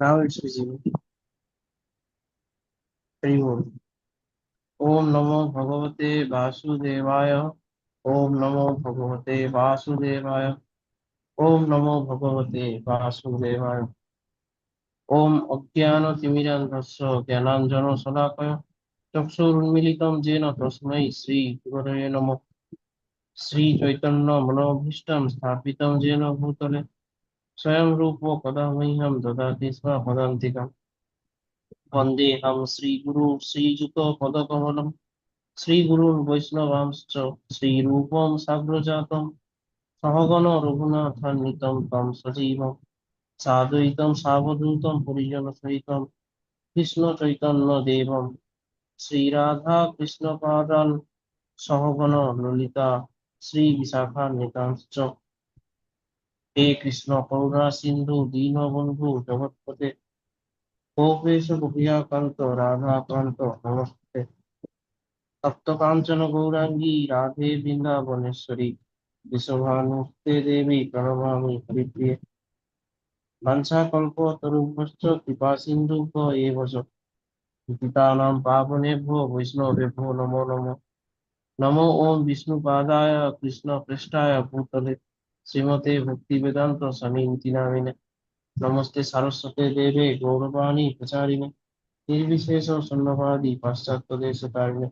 Now it's visible. Very good. Om Namo Bhagavate Vasudevaya. Om Namo Bhagavate Vasudevaya. Om Namo Bhagavate Vasudevaya. Om Ajnana-timirandhasya Gyananjana-salakaya Chakshurunmilitam Jena Tasmai Shri Gurave Namo Shri Chaitanya Manobhishtam Sthapitam Jena Bhutale Swayam Rupo Kadamahyam Dadati Sva Padantikam Vandeham Shri Guru Shri Juta Padakamalam Shri Guru Vaishnavamscha Shri Rupam Sagrajatam Sahagana Raghunathan Tam Sajivam Sadhuitam Savadutam Purijana Sahitam Krishna Chaitanya Devam Sri Radha Krishna Padan Sahagana Lolita Sri Visakha Nitamscha He Krishna Karuna Sindhu Deenabandhu Jagatpate Gopesha Gopya Kanto Radha Kanto Namaste Tapta Kanchana Gaurangi Radhe Vrindavaneshwari Vishwabhanuste Devi Pranamami Haripriye Vancha Kalpo Tarubhascha Kripa Sindhu Eva Pitanam Pavanebhyo Vaishnavebhyo Namo Namo नमो ओम विष्णु पादाय कृष्ण पृष्ठाय भूतले श्रीमते भक्ति वेदांत स्वामी नामिने नमस्ते सारस्वते देवे गौरवाणी प्रचारिणे निर्विशेष शून्यवादी पाश्चात्य देश तारिणे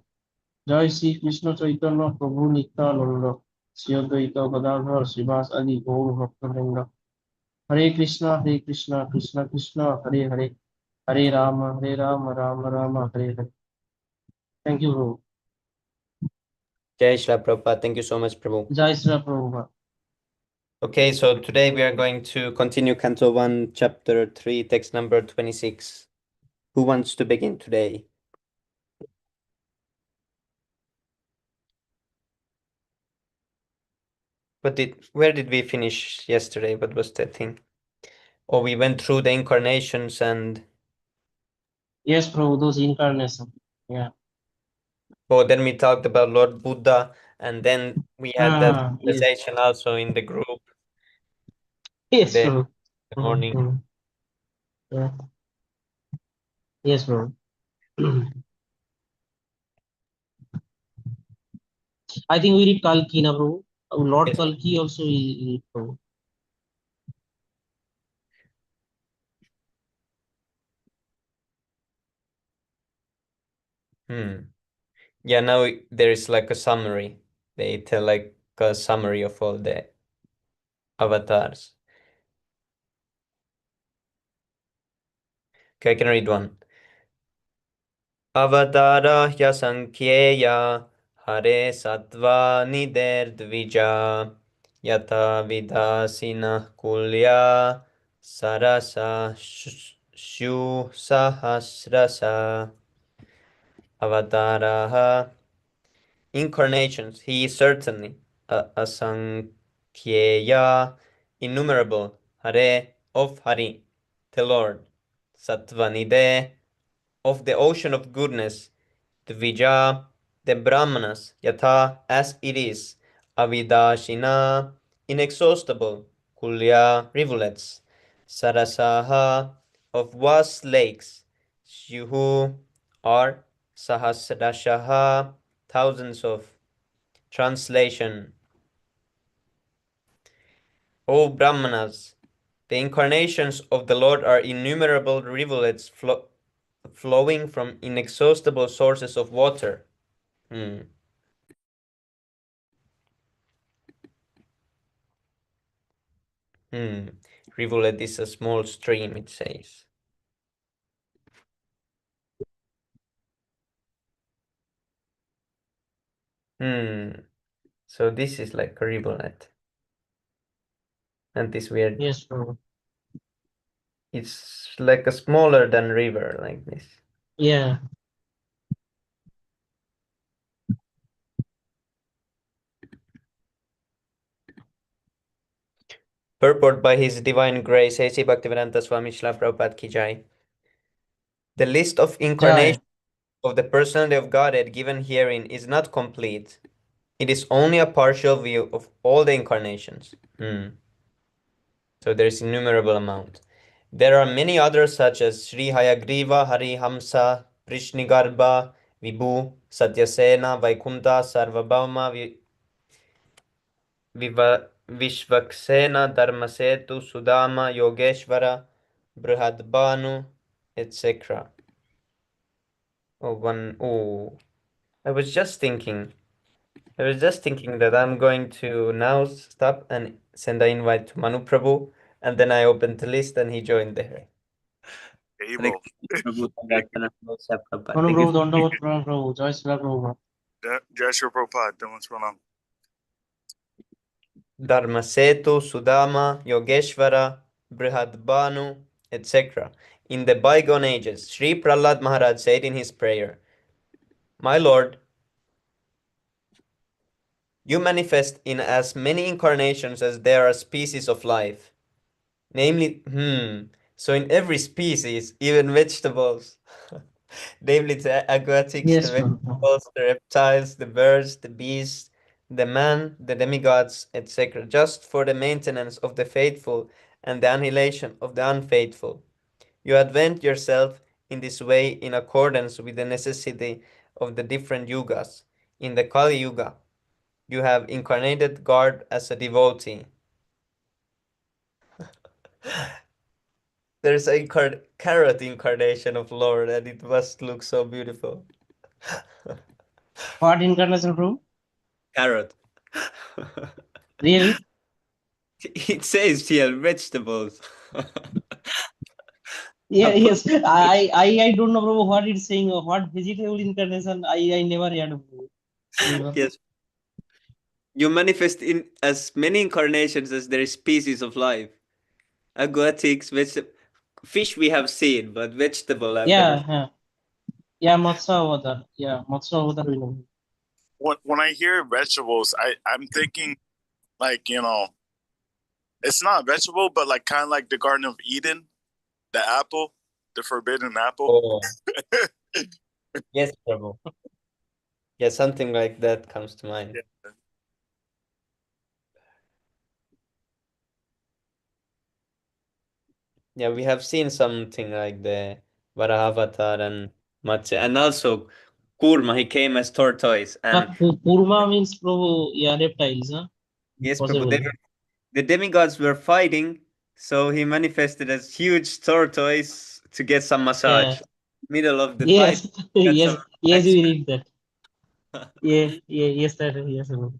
जय श्री कृष्ण चैतन्य प्रभु नित्यानंद श्री अद्वैत गदाधर श्रीवास आदि गौर भक्तवृंद हरे कृष्णा कृष्ण कृष्ण हरे हरे हरे राम राम राम हरे हरे थैंक यू प्रभु Jai Shri Prabhupada. Thank you so much, Prabhu. जय श्री प्रभु Okay, so today we are going to continue Canto 1, Chapter 3, text number 26. Who wants to begin today? Where did we finish yesterday? What was that thing? Oh, we went through the incarnations and... Yes, Prabhu, those incarnation. Yeah. Oh, then we talked about Lord Buddha, and then we had that Yes. conversation also in the group Yes, today, Prabhu. in the morning. Yeah. Yes, Prabhu. I think we read Kalki na, Prabhu. Lord Yes. Kalki also we read, Prabhu. Yeah, now there is like a summary. They tell like a summary of all the avatars. Okay, I can read one. Avatara hyasankyeya hare sattva niderdvija yata vidasina kulya sarasa shu sahasrasa avataraha incarnations. He is certainly asankyeya innumerable hare of Hari the Lord Sattvanide of the ocean of goodness, Dvija, the Brahmanas, Yatha, as it is, Avidashina, inexhaustible, Kulya, rivulets, Sarasaha, of vast lakes, Shuhu, are Sahasrashaha, thousands of. Translation. O Brahmanas, the incarnations of the Lord are innumerable rivulets flowing from inexhaustible sources of water. Rivulet is a small stream, it says. So this is like a rivulet. And this weird. Yes, Prabhu. It's like a smaller than river, like this. Yeah. Purport by His Divine Grace, A.C. Bhaktivedanta Swami Srila Prabhupada Ki Jai. The list of incarnations of the personality of Godhead given herein is not complete. It is only a partial view of all the incarnations. So there is innumerable amount. There are many others such as Sri Hayagriva, Harihamsa, Prishnigarbha, Vibhu, Satyasena, Vaikunta, Sarvabhauma, Vishvaksena, Dharmasetu, Sudama, Yogeshvara, Brihadbanu, etc. I was just thinking. that I'm going to now stop and send an invite to Manu Prabhu, and then I opened the list and he joined there. Able. Manu Thank Prabhu, you. Dandavat Pranam Prabhu, Jai Srila Prabhu. Jai Shri Prabhupada, Dhammam Pranam. Dharmasetu, Sudama, Yogeshvara, Brihadbanu, etc. In the bygone ages, Sri Prahlad Maharaj said in his prayer, "My Lord, you manifest in as many incarnations as there are species of life. Namely, so in every species, even vegetables, namely the aquatics, the Yes, Prabhu. vegetables, the reptiles, the birds, the beasts, the man, the demigods, etc., just for the maintenance of the faithful and the annihilation of the unfaithful. You advent yourself in this way in accordance with the necessity of the different yugas. In the Kali Yuga, you have incarnated God as a devotee. There's a carrot incarnation of Lord, and it must look so beautiful. What incarnation, Prabhu? Carrot. Really? It says here vegetables. Yeah, yes. I don't know, Prabhu, what it's saying. What vegetable incarnation? I never heard of Prabhu. Never. Yes. You manifest in as many incarnations as there is species of life. Aquatics, fish we have seen, but vegetable I've never Yeah, seen. yeah. Yeah, Matsya Avatar. Yeah, Matsya Avatar we know. When I hear vegetables, I'm thinking like, it's not a vegetable, but like kind of like the Garden of Eden, the apple, the forbidden apple. Oh. Yes, Prabhu. Yeah, something like that comes to mind. Yeah. Yeah, we have seen something like the Varahavatar and Matsya, and also Kurma, he came as tortoise. And Purma means, Prabhu, yeah, reptiles, huh? yes, Prabhu, Possible. the demigods were fighting, so he manifested as huge tortoise to get some Yeah. massage. Middle of the fight, Yes. got some Yes, we relaxation. read that. Yes, that, yes, Prabhu.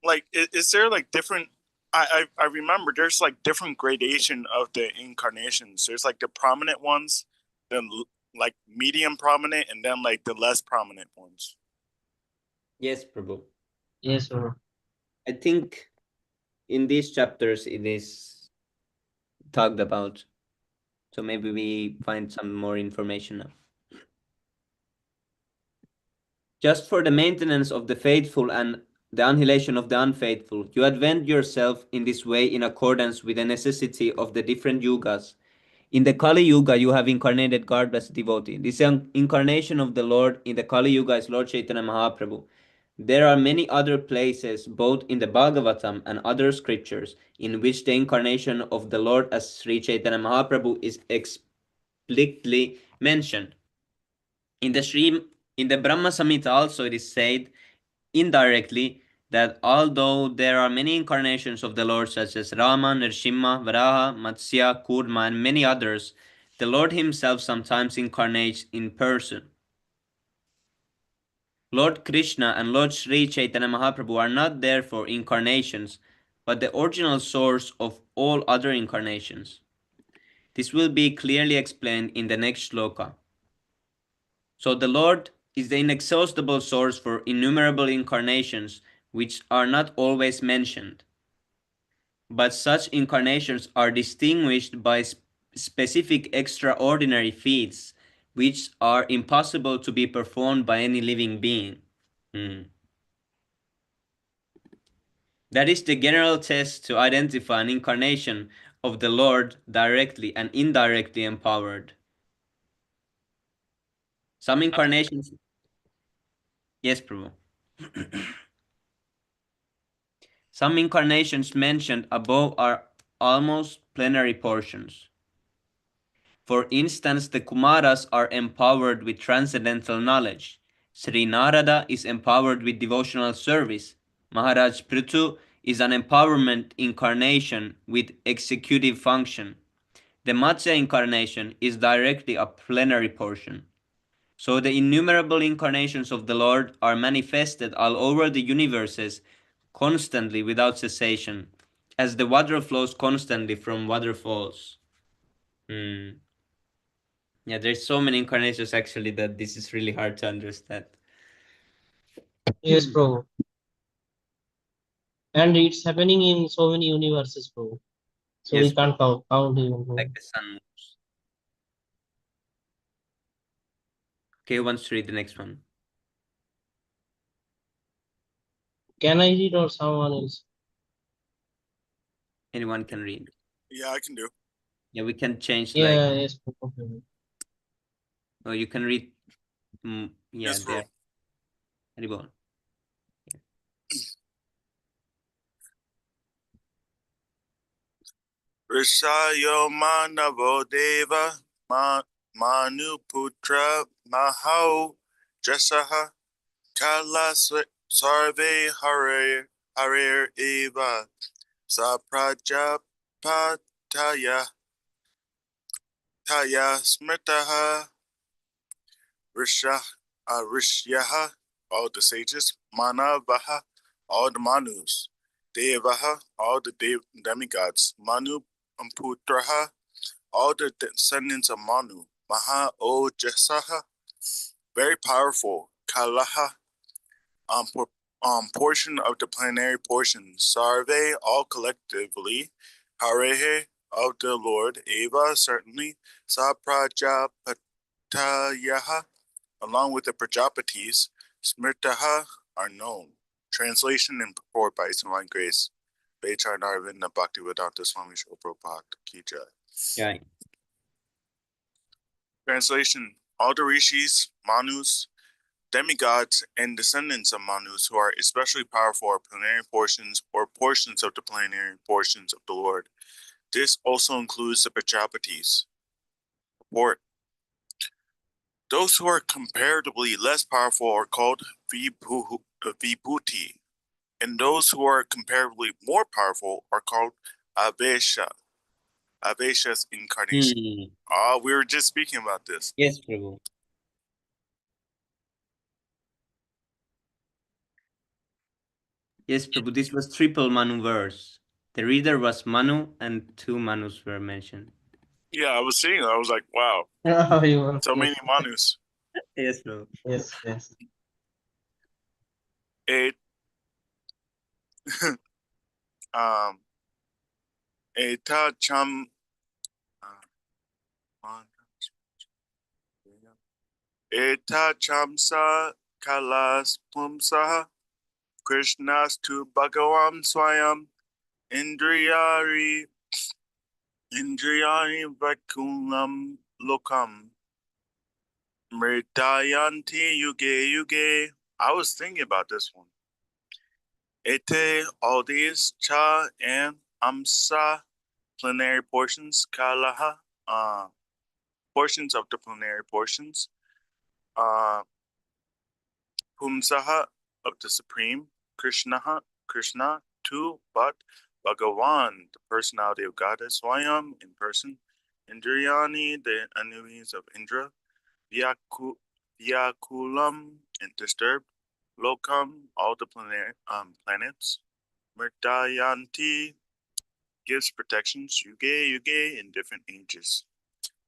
Like, is there like different? I remember there's like different gradation of the incarnations. There's like the prominent ones, then like medium prominent, and then like the less prominent ones. Yes, Prabhu. Yes, Prabhu. I think in these chapters it is talked about. So maybe we find some more information now. Just for the maintenance of the faithful and the annihilation of the unfaithful, you advent yourself in this way in accordance with the necessity of the different yugas. In the Kali Yuga, you have incarnated God as a devotee. This incarnation of the Lord in the Kali Yuga is Lord Chaitanya Mahaprabhu. There are many other places, both in the Bhagavatam and other scriptures, in which the incarnation of the Lord as Sri Chaitanya Mahaprabhu is explicitly mentioned. In the Brahma Samhita also it is said indirectly that although there are many incarnations of the Lord such as Rama, Nrsimha, Varaha, Matsya, Kurma and many others, the Lord himself sometimes incarnates in person. Lord Krishna and Lord Sri Chaitanya Mahaprabhu are not therefore incarnations, but the original source of all other incarnations. This will be clearly explained in the next shloka. So the Lord is the inexhaustible source for innumerable incarnations which are not always mentioned. But such incarnations are distinguished by specific extraordinary feats which are impossible to be performed by any living being. That is the general test to identify an incarnation of the Lord directly and indirectly empowered. Some incarnations... Yes, Prabhu. Some incarnations mentioned above are almost plenary portions. For instance, the Kumaras are empowered with transcendental knowledge. Sri Narada is empowered with devotional service. Maharaj Prithu is an empowerment incarnation with executive function. The Matsya incarnation is directly a plenary portion. So the innumerable incarnations of the Lord are manifested all over the universes constantly without cessation, as the water flows constantly from waterfalls. Yeah, there's so many incarnations actually that this is really hard to understand. Yes, Prabhu. And it's happening in so many universes, Prabhu. So Yes, we can't count even, Prabhu. like the sun moves. Okay, who wants to read the next one? Can I read or someone else? Anyone can read. Yeah, I can do. Yeah, we can change Yeah, like, yes, Prabhu. oh, you can read. Yeah, Yes, bro. there. Haribol. Rishayo Manavo Deva Manu Putra Mahau Jasaha Kala Sarve Harer Eva Saprajapataya Taya Smritaha Rishyaha, all the sages, Manavaha, all the Manus, Devaha, all the demigods, Manu Putraha, all the descendants of Manu, Maha Ojasaha, very powerful, Kalaha, portion of the plenary portion, Sarve, all collectively, Harehe, of the Lord, Eva, certainly, Saprajapatayaha, along with the Prajapatis, Smrtaha, are known. Translation and purport by His Divine Grace. Bechar Narvinda Bhaktivedanta Swami Srila Prabhupada Ki Jai. Yeah. Translation: all the rishis, manus, demigods, and descendants of manus who are especially powerful are plenary portions or portions of the plenary portions of the Lord. This also includes the Prajapatis. Purport: those who are comparatively less powerful are called vibhuti, and those who are comparatively more powerful are called avesha. Avesha's incarnation. We were just speaking about this. Yes, Prabhu. Yes, Prabhu, this was triple Manu verse. The reader was Manu and two Manus were mentioned. Yeah, I was seeing it. I was like, wow, so many manus. Yes, Prabhu. Yes, yes. It Eta cham Eta chamsa kalas pumsa Krishnas tu Bhagavam Swayam Indriyari Vakulam Lokam Mritayanti Yuge Yuge. I was thinking about this one. Ete, all these, cha and amsa, plenary portions, kalaha, portions of the plenary portions, pumsaha, of the supreme, Krishna, two, but Bhagavan, the personality of Goddess, Swayam, in person, Indriyani, the enemies of Indra, Vyakulam, and disturbed, Lokam, all the planets, Mrdayanti, gives protections, Yuge, in different ages.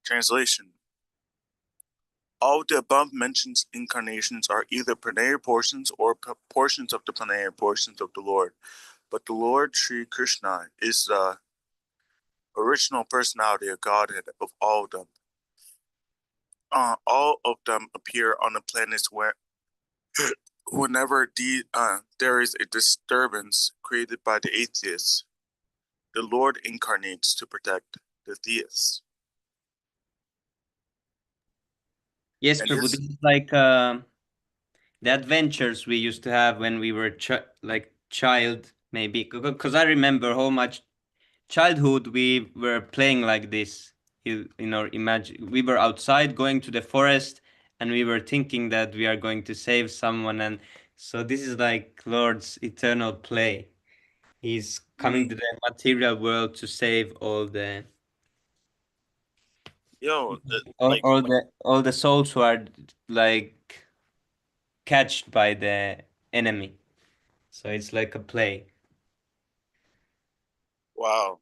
Translation: all the above mentioned incarnations are either plenary portions or portions of the plenary portions of the Lord. But the Lord Sri Krishna is the original personality of Godhead of all of them. All of them appear on the planets where whenever there is a disturbance created by the atheists, the Lord incarnates to protect the theists. Yes, Prabhu, this is like the adventures we used to have when we were child, maybe. Because I remember how much childhood we were playing like this. Imagine we were outside going to the forest, and we were thinking that we are going to save someone, and so this is like Lord's eternal play. He's coming to the material world to save all the like all the souls who are like catched by the enemy. So it's like a play. wow.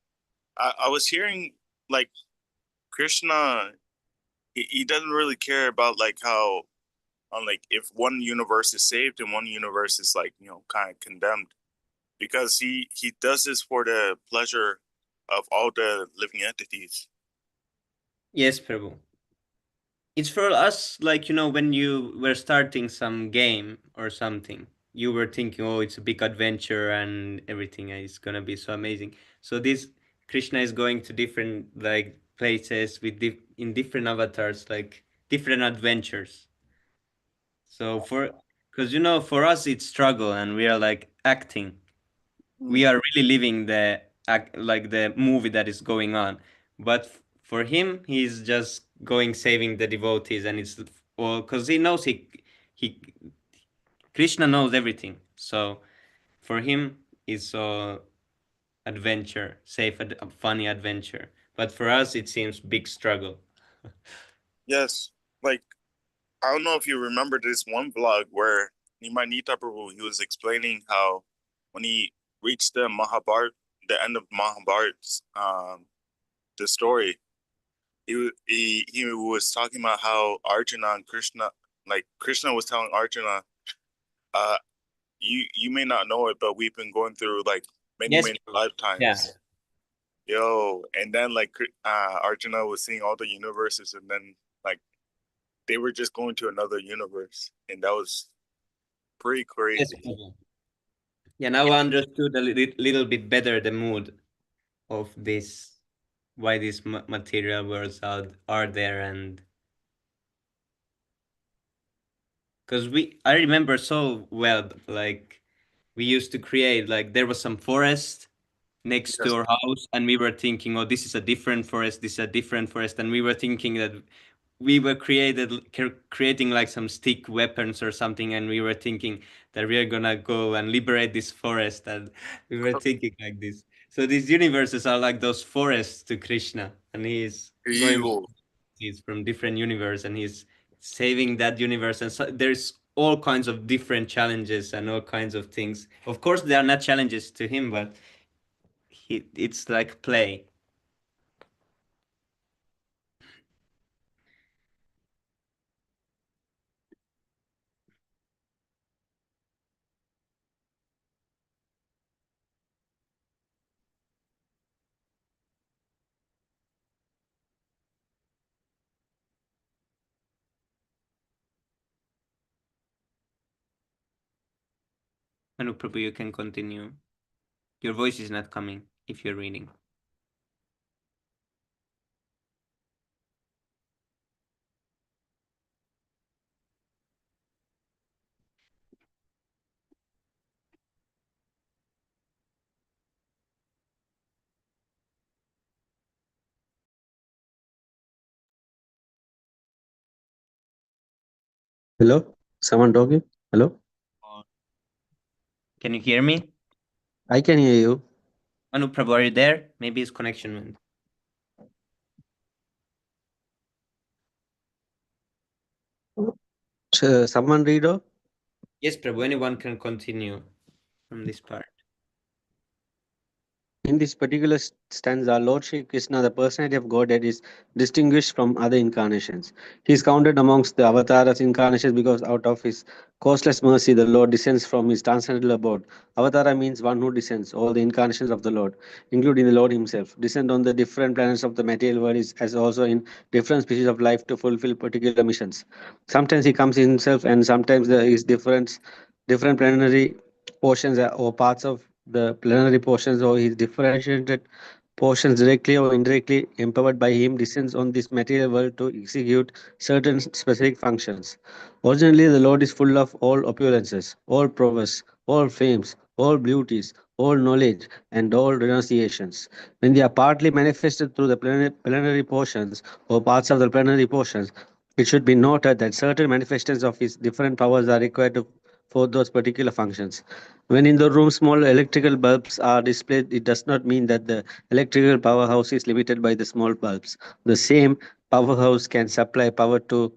I was hearing like Krishna, he doesn't really care about like how like if one universe is saved and one universe is like, you know, kind of condemned, because he does this for the pleasure of all the living entities. Yes, Prabhu. It's for us, like, when you were starting some game or something, you were thinking, oh, it's a big adventure and everything is gonna be so amazing. So this Krishna is going to different like places with in different avatars, like different adventures. So because for us it's struggle and we are like acting. We are really living the act, like the movie that is going on. But for him, he's just going saving the devotees, and it's well because he knows he Krishna knows everything. So for him, it's all adventure, safe, funny adventure. But for us, it seems big struggle. Yes, like I don't know if you remember this one vlog where Nimanita Prabhu, he was explaining how when he reached the Mahabharat, the end of Mahabharat, the story, he was talking about how Arjuna and Krishna, like Krishna was telling Arjuna, uh, you may not know it, but we've been going through like many lifetimes. Yeah. Yo, and then like Arjuna was seeing all the universes, and then like they were just going to another universe, and that was pretty crazy. Yes. Yeah, now I understood a little bit better the mood of this, why these material worlds are there, and because I remember so well, like we used to create, like there was some forest next to our house, and we were thinking, oh, this is a different forest, this is a different forest, and we were thinking that we were creating like some stick weapons or something, and we were thinking that we are gonna go and liberate this forest, and we were thinking like this. So these universes are like those forests to Krishna, and he's going he's from different universe, and he's saving that universe, and so there's all kinds of different challenges and all kinds of things. Of course, they are not challenges to him, but it's like play. Manu Prabhu, you can continue. Your voice is not coming if you're reading. Hello? Someone talking? Hello? Can you hear me? I can hear you. Manu Prabhu, are you there? Maybe his connection went. Someone read or? Yes, Prabhu, anyone can continue from this part. In this particular stanza, Lord Shri Krishna, the personality of Godhead, is distinguished from other incarnations. He is counted amongst the avatars incarnations because out of his causeless mercy, the Lord descends from his transcendental abode. Avatara means one who descends. All the incarnations of the Lord, including the Lord himself, descend on the different planets of the material world as also in different species of life to fulfill particular missions. Sometimes he comes himself, and sometimes there is different planetary portions or parts of the plenary portions or his differentiated portions directly or indirectly empowered by him descends on this material world to execute certain specific functions. Originally, the Lord is full of all opulences, all prowess, all fames, all beauties, all knowledge, and all renunciations. When they are partly manifested through the plenary portions or parts of the plenary portions, it should be noted that certain manifestations of his different powers are required for those particular functions. When in the room small electrical bulbs are displayed, it does not mean that the electrical powerhouse is limited by the small bulbs. The same powerhouse can supply power to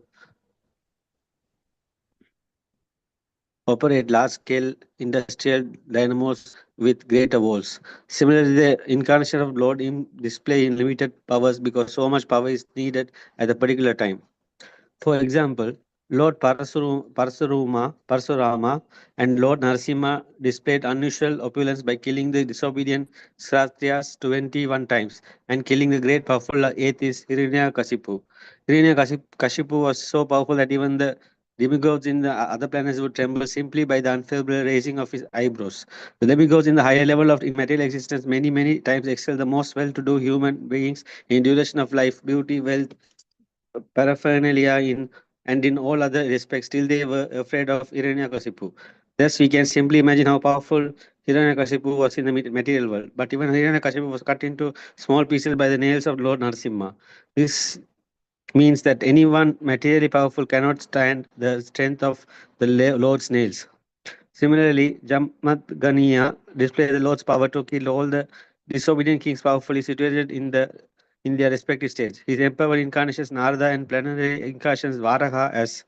operate large-scale industrial dynamos with greater volts. Similarly, the incarnation of Lord in display in limited powers because so much power is needed at a particular time. For example, Lord Parasurama and Lord Narasimha displayed unusual opulence by killing the disobedient Kshatriyas 21 times and killing the great powerful atheist Hiranyakashipu. Hiranyakashipu was so powerful that even the demigods in the other planets would tremble simply by the unfavorable raising of his eyebrows. The demigods in the higher level of immaterial existence many times excel the most well-to-do human beings in duration of life, beauty, wealth, paraphernalia and in all other respects, still they were afraid of Hiranyakashipu. Thus, we can simply imagine how powerful Hiranyakashipu was in the material world. But even Hiranyakashipu was cut into small pieces by the nails of Lord Narasimha. This means that anyone materially powerful cannot stand the strength of the Lord's nails. Similarly, Jamadganiya displays the Lord's power to kill all the disobedient kings powerfully situated in their respective states. His empowered incarnations Narada and planetary incarnations Varaha as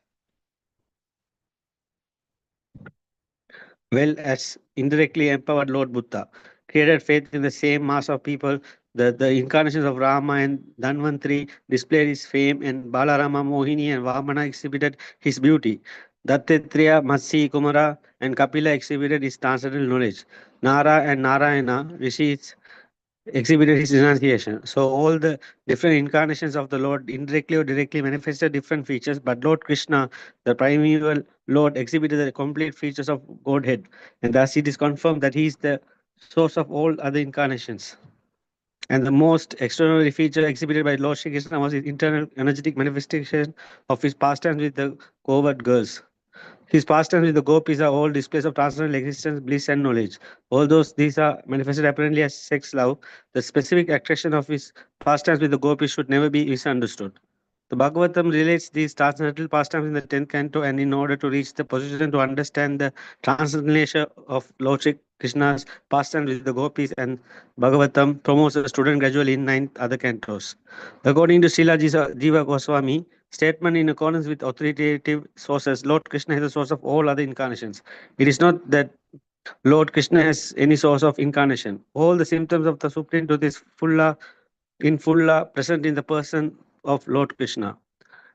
well as indirectly empowered Lord Buddha created faith in the same mass of people. The incarnations of Rama and Dhanvantri displayed his fame, and Balarama, Mohini, and Vamana exhibited his beauty. Dattatreya, Matsi, Kumara, and Kapila exhibited his transcendental knowledge. Nara and Narayana, rishis, exhibited his renunciation. So all the different incarnations of the Lord indirectly or directly manifested different features, but Lord Krishna, the primeval Lord, exhibited the complete features of Godhead, and thus it is confirmed that he is the source of all other incarnations. And the most extraordinary feature exhibited by Lord Shri Krishna was his internal energetic manifestation of his pastimes with the covert girls. His pastimes with the gopis are all displays of transcendental existence, bliss, and knowledge. Although these are manifested apparently as sex love, the specific attraction of his pastimes with the gopis should never be misunderstood. The Bhagavatam relates these transcendental pastimes in the 10th canto, and in order to reach the position to understand the transcendental nature of Lord Shri Krishna's pastimes with the gopis, and Bhagavatam promotes the student gradually in 9 other cantos. According to Srila Jiva Goswami, statement in accordance with authoritative sources, Lord Krishna is the source of all other incarnations. It is not that Lord Krishna has any source of incarnation. All the symptoms of the Supreme Truth is full present in the person of Lord Krishna.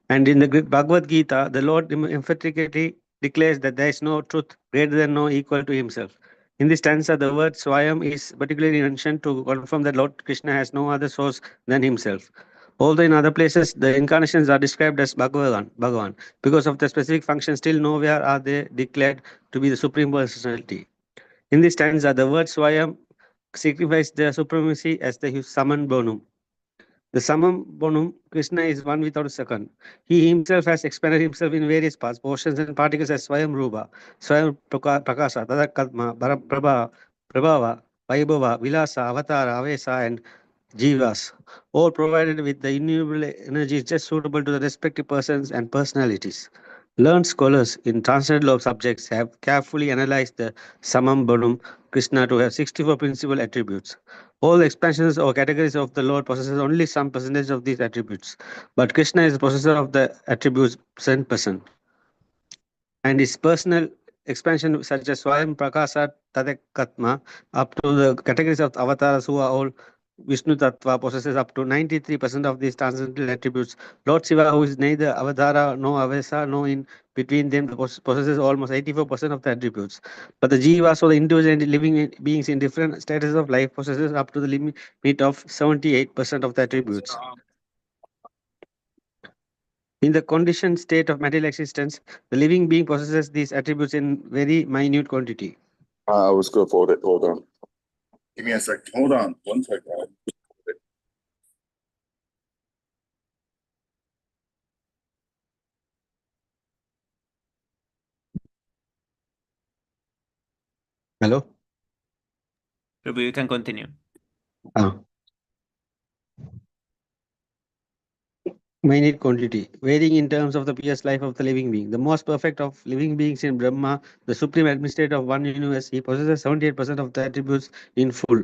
And in the Bhagavad Gita, the Lord emphatically declares that there is no truth greater than no equal to himself. In this stanza, the word Swayam is particularly mentioned to confirm that Lord Krishna has no other source than himself. Although in other places the incarnations are described as Bhagavan, because of the specific function, still nowhere are they declared to be the Supreme Personality. In this stanza, the word Swayam signifies the supremacy as the summum bonum. The summum bonum, Krishna is one without a second. He himself has expanded himself in various parts, portions, and particles as Swayam Rupa, Swayam Prakasa, Tadakatma, Prabhava, Vaibhava, Vilasa, Avatara, Avesa, and Jivas, all provided with the innumerable energies just suitable to the respective persons and personalities. Learned scholars in transcendental subjects have carefully analyzed the Samam Bonum Krishna to have 64 principal attributes. All expansions or categories of the Lord possesses only some percentage of these attributes, but Krishna is the possessor of the attributes 100%. And his personal expansion, such as Swayam Prakasa Tadekatma, up to the categories of avatars who are all Vishnu Tattva, possesses up to 93% of these transcendental attributes. Lord Shiva, who is neither Avadara nor Avesa, nor in between them, possesses almost 84% of the attributes. But the Jivas, or the individual and living beings in different statuses of life, possesses up to the limit of 78% of the attributes. In the conditioned state of material existence, the living being possesses these attributes in very minute quantity. I was good for it. Hold on. Give me a sec. Hold on. 1 second. Hello? Prabhu, you can continue. Minute quantity, varying in terms of the purest life of the living being. The most perfect of living beings in Brahma, the supreme administrator of one universe, he possesses 78% of the attributes in full.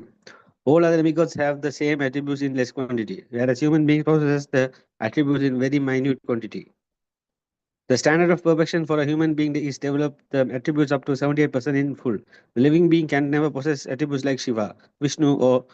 All other demigods have the same attributes in less quantity, whereas human beings possess the attributes in very minute quantity. The standard of perfection for a human being is develop the attributes up to 78% in full. The living being can never possess attributes like Shiva, Vishnu, or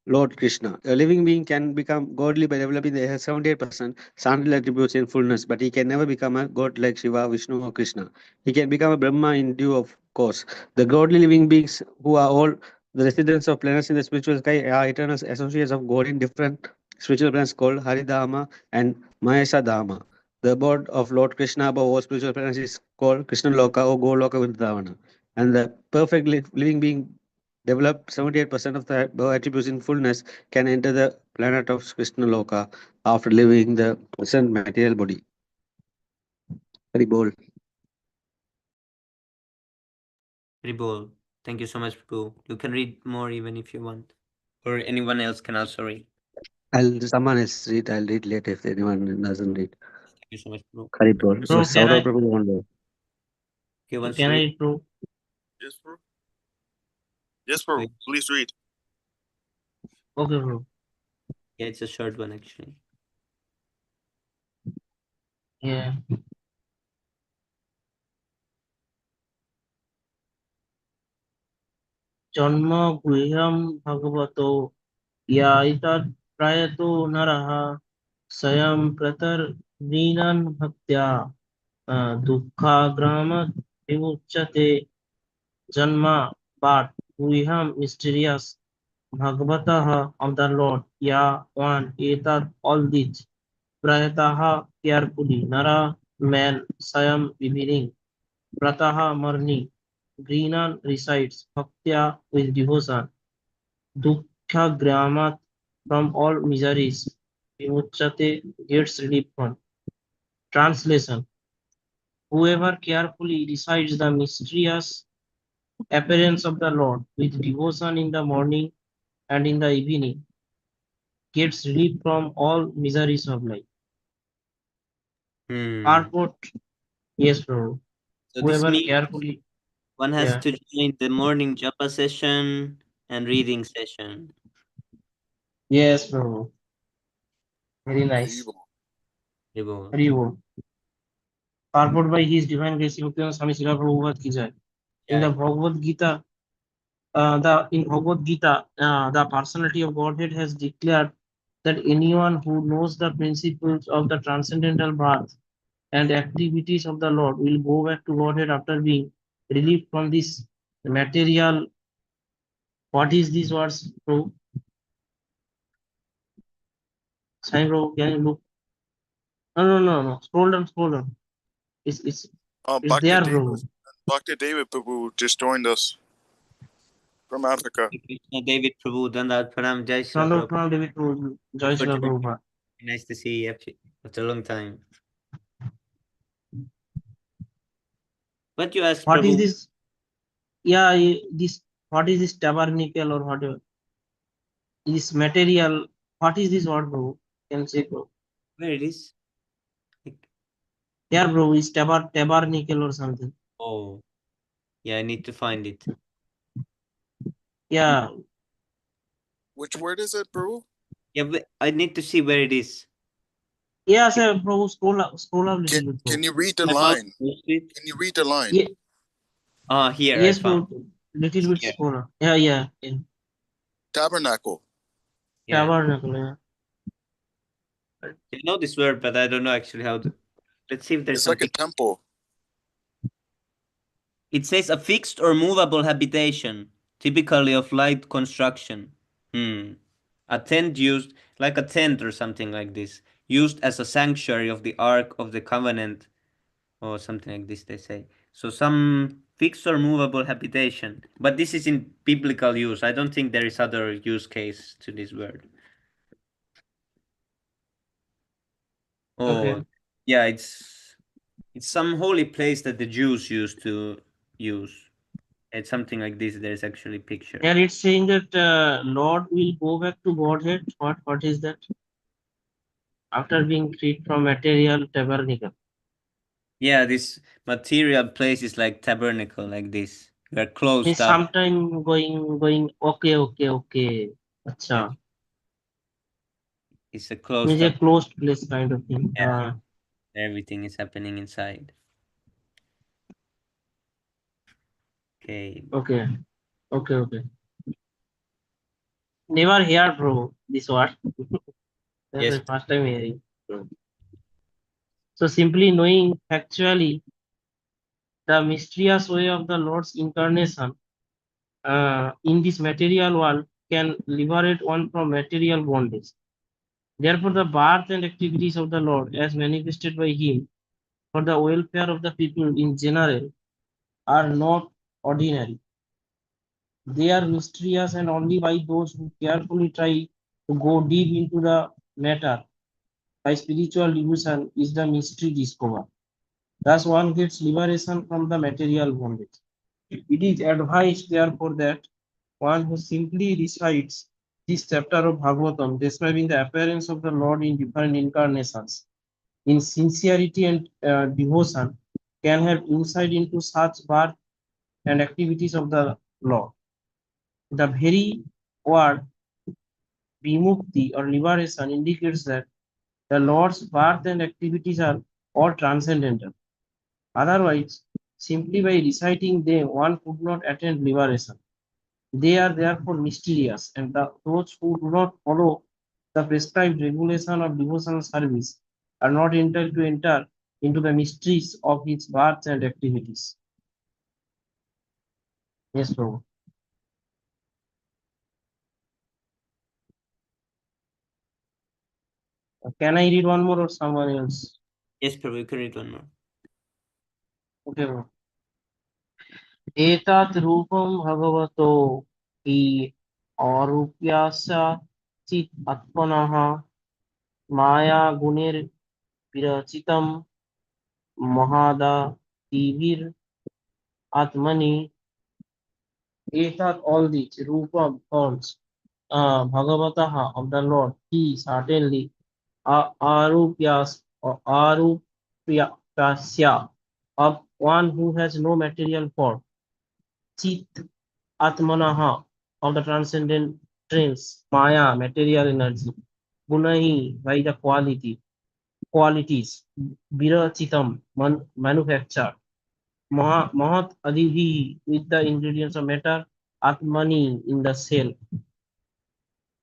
Lord Krishna. A living being can become godly by developing the 78% Sandal attributes in fullness, but he can never become a god like Shiva, Vishnu, or Krishna. He can become a Brahma in due of course. The godly living beings who are all the residents of planets in the spiritual sky are eternal associates of God in different spiritual planets called Haridama and Mahesha Dharma. The abode of Lord Krishna above all spiritual planets is called Krishna Loka or Goloka Vrindavana. And the perfect living being develop 78% of the attributes in fullness can enter the planet of Krishna Loka after leaving the present material body. Very bold. Prabhu, thank you so much, Prabhu. You can read more even if you want. Or anyone else can also read. Someone else read. I'll read later if anyone doesn't read. Thank you so much, Prabhu. Very bold. Bro, So can Saurabh I- Prabhu won't do. Okay, once Can I read. read, bro? Yes, bro. Yes, bro. Wait. Please read. Okay, bro. Yeah, it's a short one actually. Yeah. জন্ম গুহ্যম ভগবতো ইয়া ইতৎ প্রায়তো নরঃ স্বয়ং প্রতর্দীনান ভক্ত্যা দুঃখাগ্রামাৎ বিমুচ্যতে জন্মা but guhyam mysterious bhagavatah of the Lord ya one etat all these prayataha carefully nara man sayam beginning prataha morning Grinan recites bhaktya with devotion dukkha gramat from all miseries vimuchyate gets relief from. Translation: whoever carefully recites the mysterious appearance of the Lord with devotion in the morning and in the evening gets relief from all miseries of life. Purport: yes, bro. So this Whoever means carefully, one has yeah, to join the morning japa session and reading session. yes, bro. Very nice. Evil. Prabhu. Very good. Purport by His Divine Grace Bhaktivinoda Swami Srila Prabhupada ki jai. In the Jai. Bhagavad Gita, the personality of Godhead has declared that anyone who knows the principles of the transcendental birth and activities of the Lord will go back to Godhead after being relieved from this material. What is these words, bro? Sai, bro, can you look? No. Scroll down. It's Bhakti there, David, bro. Bhakti David Prabhu just joined us from Africa. Krishna David Prabhu, Dandat Pranam, Jai Shri Round of Prabhu. applause, David, bro. Jai Shri Prabhupada. Nice to see you after a long time. What you asked, What Prabhu? is this? Yeah, this. What is this tabernacle or whatever? This material. What is this word, bro? Can say, bro. Where it is? Yeah, bro. Is tabernacle or something? Oh, yeah, I need to find it. Yeah. Which word is it, bro? Yeah, but I need to see where it is. Yeah, sir, bro. Scroll up little bit, bro. Can you read the Can I line? post it? Can you read the line? Yeah. Here Yes, I found. bro. Little bit Here. scroll up. Yeah. Tabernacle. Yeah. Tabernacle. Yeah. I know this word, but I don't know actually how to. Let's see if there's It's like a something. temple. It says a fixed or movable habitation, typically of light construction. A tent used, like a tent or something like this, used as a sanctuary of the Ark of the Covenant, or something like this, they say. So some fixed or movable habitation. But this is in biblical use. I don't think there is other use case to this word. Oh, Okay. yeah, it's some holy place that the Jews used to use. It's something like this. There's actually picture. And it's saying that Lord will go back to Godhead. What is that? After being freed from material tabernacle. Yeah, this material place is like tabernacle, like this. We're Means closed up. sometime going okay. Acha. It's a closed Means a up. closed place kind of thing. Yeah. Everything is happening inside. Okay. Okay. Never heard, bro, this word. That's Yes. the first time hearing. So simply knowing actually the mysterious way of the Lord's incarnation in this material world can liberate one from material bondage. Therefore, the birth and activities of the Lord, as manifested by Him for the welfare of the people in general, are not ordinary. They are mysterious, and only by those who carefully try to go deep into the matter by spiritual devotion is the mystery discovered. Thus, one gets liberation from the material bondage. It is advised, therefore, that one who simply recites this chapter of Bhagavatam describing the appearance of the Lord in different incarnations in sincerity and devotion can have insight into such birth and activities of the Lord. The very word vimukti or liberation indicates that the Lord's birth and activities are all transcendental. Otherwise, simply by reciting them, one could not attain liberation. They are therefore mysterious, and those who do not follow the prescribed regulation of devotional service are not entitled to enter into the mysteries of his birth and activities. Yes, Prabhu. Can I read one more or someone else? Yes, Prabhu, you can read one more. Okay, Prabhu. एतत् रूपं भगवतो हि औरूप्यस्य चित् आत्मनः माया गुणैर्विरचितं महादातिभिर् आत्मनि एतत् all these रूपं forms Bhagavataha of the Lord, he certainly Arupyas or Arupyasya of one who has no material form. Chit Atmanaha of the transcendent trains, Maya, material energy. Gunahi by the qualities. Virachitam, manufacture. Mahat Adhihi with the ingredients of matter. Atmani in the cell.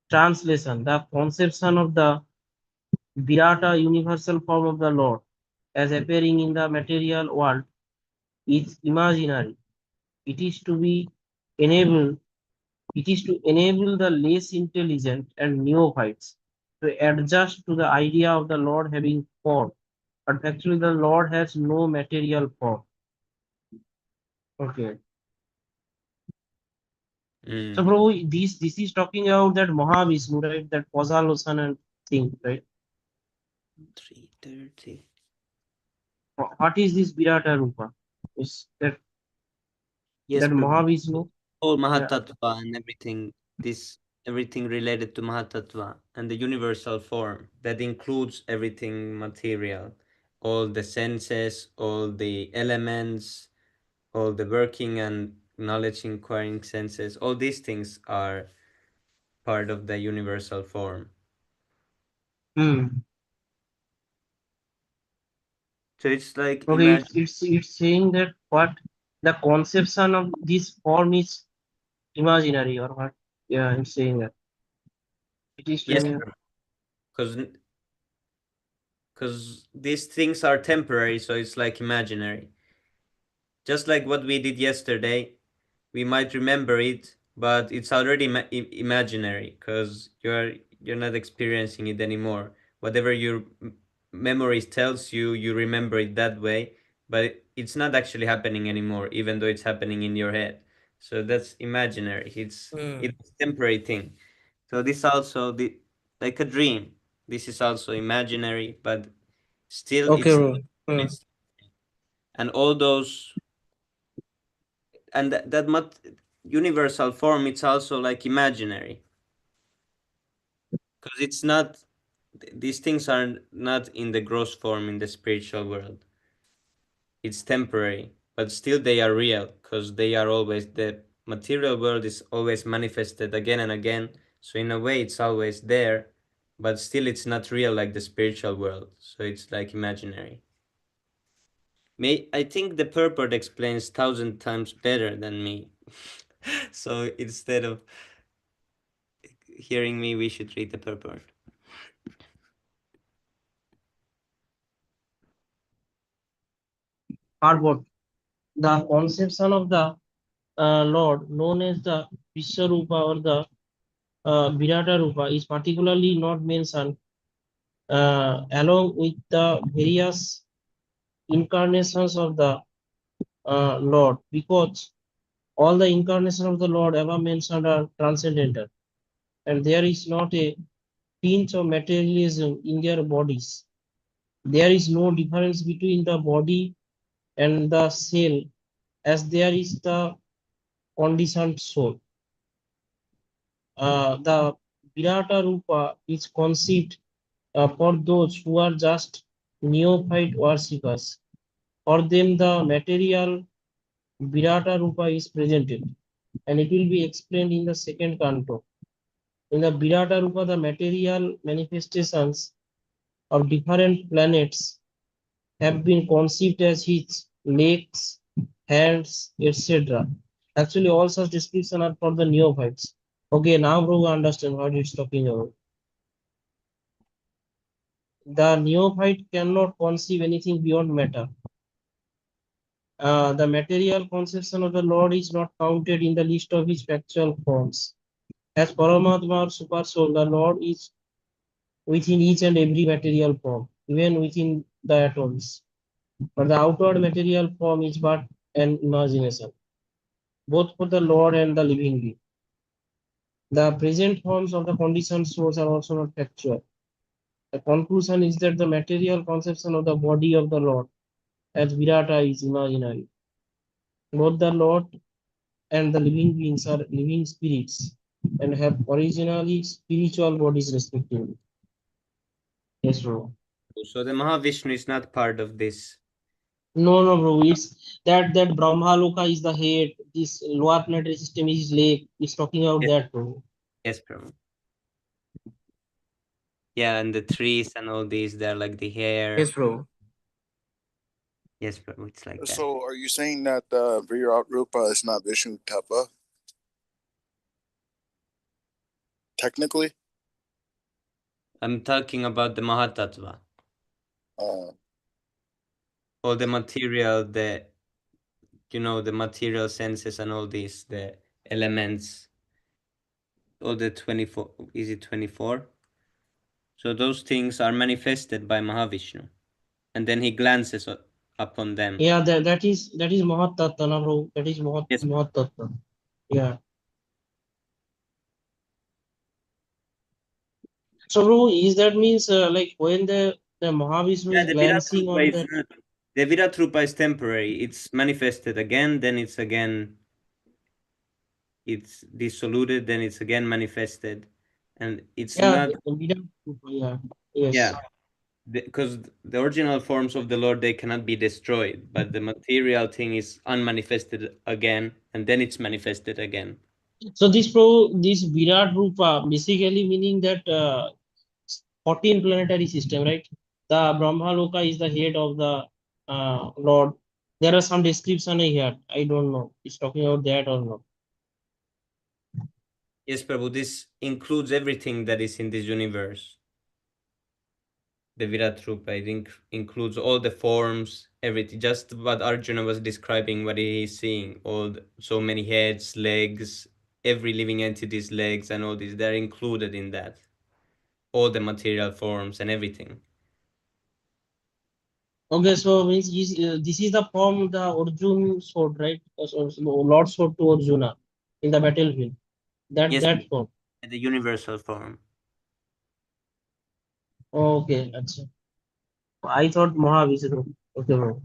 Translation: the conception of the Virata universal form of the Lord as appearing in the material world is imaginary. It is to be enabled. It is to enable the less intelligent and neophytes to adjust to the idea of the Lord having form. But actually, the Lord has no material form. Okay. So, Prabhu, this is talking about that Mahavishnu, right? That Pausalosan and thing, right? 3:30. What is this Virata Rupa? Is that Yes, that Prabhu. Mahavishnu? All Yeah. Mahatattva and everything, everything related to Mahatattva and the universal form that includes everything material, all the senses, all the elements, all the working and knowledge inquiring senses, all these things are part of the universal form. Hmm. So it's like Okay, imagine. it's saying that what the conception of this form is imaginary or what? Yeah, it's saying that. It is Yes, saying because these things are temporary, so it's like imaginary. Just like what we did yesterday, we might remember it, but it's already imaginary because you're not experiencing it anymore. Whatever your memory tells you, you remember it that way, but it's not actually happening anymore, even though it's happening in your head. So that's imaginary. It's a temporary thing. So this also like a dream. This is also imaginary, but still okay, it's bro. Hmm. it's and all those and that universal form, it's also like imaginary, because it's not, these things are not in the gross form in the spiritual world. It's temporary, but still they are real, because they are always, the material world is always manifested again and again. So in a way it's always there, but still it's not real like the spiritual world. So it's like imaginary. I think the purport explains 1,000 times better than me. So instead of hearing me, we should read the purport. Purport. The conception of the Lord, known as the Vishwarupa or the Virata Rupa, is particularly not mentioned along with the various incarnations of the Lord, because all the incarnations of the Lord ever mentioned are transcendental, and there is not a pinch of materialism in their bodies. There is no difference between the body and the cell, as there is the conditioned soul. The Virata Rupa is conceived for those who are just neophyte worshippers. For them, the material Virata Rupa is presented, and it will be explained in the second canto. In the Virata Rupa, the material manifestations of different planets have been conceived as his legs, hands, etc. Actually, all such descriptions are for the neophytes. Okay, now bro, we understand what it's talking about. The neophyte cannot conceive anything beyond matter. The material conception of the Lord is not counted in the list of his factual forms. As Paramatma or Super Soul, the Lord is within each and every material form, even within the atoms. But the outward material form is but an imagination, both for the Lord and the living being. The present forms of the conditioned souls are also not factual. The conclusion is that the material conception of the body of the Lord as Virata is imaginary. Both the Lord and the living beings are living spirits and have originally spiritual bodies respectively. Yes, bro. So the Mahavishnu is not part of this. No, bro. It's that Brahma Loka is the head. This lower planetary system is his leg. It's talking about Yes. that, bro. Yes, Prabhu. Yeah, and the trees and all these, they're like the hair. Yes, bro. Yes, Prabhu, it's like that. So are you saying that Virat Rupa is not Vishnu Tapa? Technically? I'm talking about the Mahatattva. All the material, the material senses and all these, the elements, all the 24, is it 24? So those things are manifested by Mahavishnu. And then he glances upon them. Yeah, that is Mahatattva, bro. That is Yes. Mahatattva. Yeah. So, bro, is that means like when the Mahavishnu is the glancing on that? The Virat Rupa is temporary. It's manifested again, then it's dissoluted, then it's again manifested, and it's not. The Virat Rupa, yeah. Yes. Yeah, because the original forms of the Lord, they cannot be destroyed, but the material thing is unmanifested again, and then it's manifested again. So this Virat Rupa basically meaning that 14 planetary system, right? The Brahma Loka is the head of the Lord. There are some description here. I don't know. It's talking about that or not. Yes, Prabhu, this includes everything that is in this universe. The Virat Rupa, it includes all the forms, everything, just what Arjuna was describing, what he is seeing, so many heads, legs, every living entity's legs and all these, they're included in that. All the material forms and everything. Okay, so means this is the form the Arjun sword, right? So Lord sword to Arjuna in the battlefield. That form. The universal form. Okay, that's I thought Mahavishnu. Okay, bro.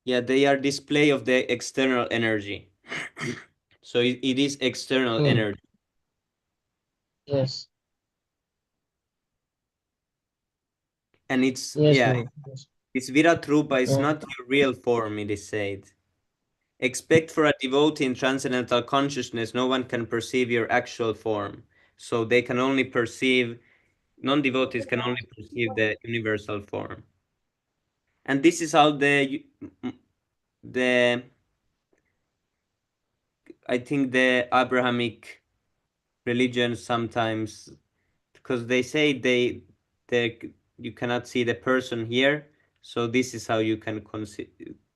Yeah, they are display of the external energy. So it is external energy. Yes. And it's, Yes, yeah, Guru. Yes. it's Virat Rupa, it's Mm. not your real form, it is said. Expect for a devotee in transcendental consciousness, no one can perceive your actual form. So they can only perceive, non-devotees can only perceive the universal form. And this is how the I think the Abrahamic religion sometimes, because they say they you cannot see the person here, so this is how you can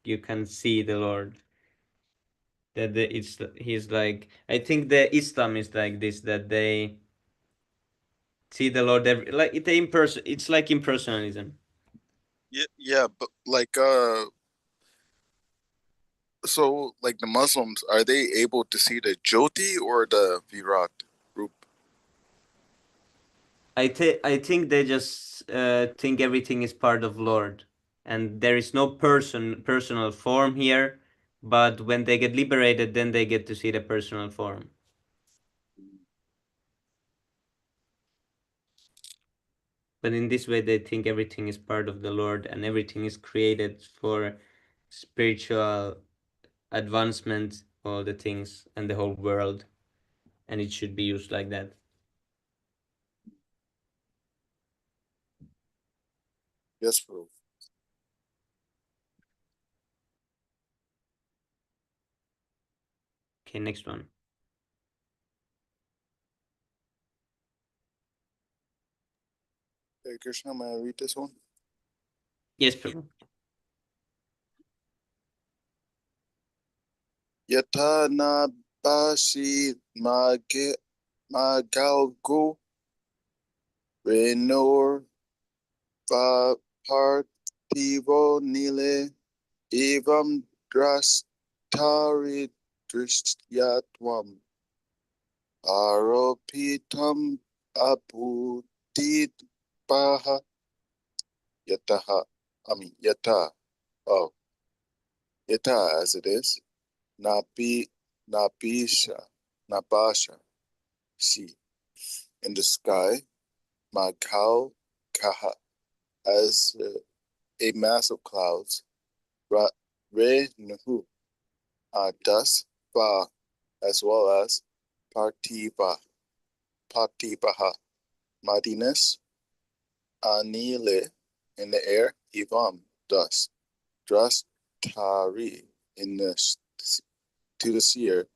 you can see the Lord. That he's like, I think the Islam is like this, that they see the Lord every, like it's like impersonalism. Yeah, but like so like the Muslims, are they able to see the Jyoti or the Virat group? I think they just think everything is part of Lord, and there is no personal form here. But when they get liberated, then they get to see the personal form. But in this way, they think everything is part of the Lord, and everything is created for spiritual advancement, all the things and the whole world, and it should be used like that. Yes, bro. Okay, next one. Hey Krishna, may I read this one? Yes, Prabhu. Yata na basi magalgo renor va partivo nile evam drastari drishyatvam aropitam abudid paha yataha. Yata. Oh, yata as it is. Nabi Nabisha Nabasha. See. In the sky, Makau Kaha, as a mass of clouds, Re Nuhu, dust, Ba, as well as Partiba, Patibaha, mightiness, Anile, in the air, Ivam, dust, Drastari, in the to the seer,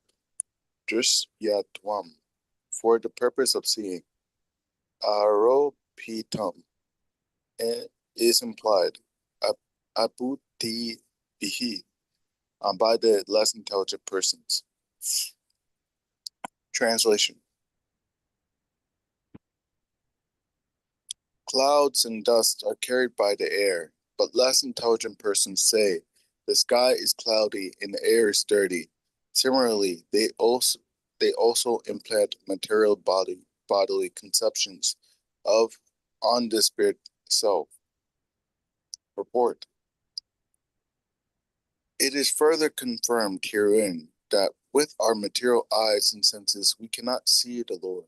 Drishyatwam, for the purpose of seeing, Aropitam, is implied, Abuti bihi, by the less intelligent persons. Translation. Clouds and dust are carried by the air, but less intelligent persons say, the sky is cloudy and the air is dirty. Similarly, they also implant material bodily conceptions of on the spirit self. Report. It is further confirmed herein that with our material eyes and senses we cannot see the Lord,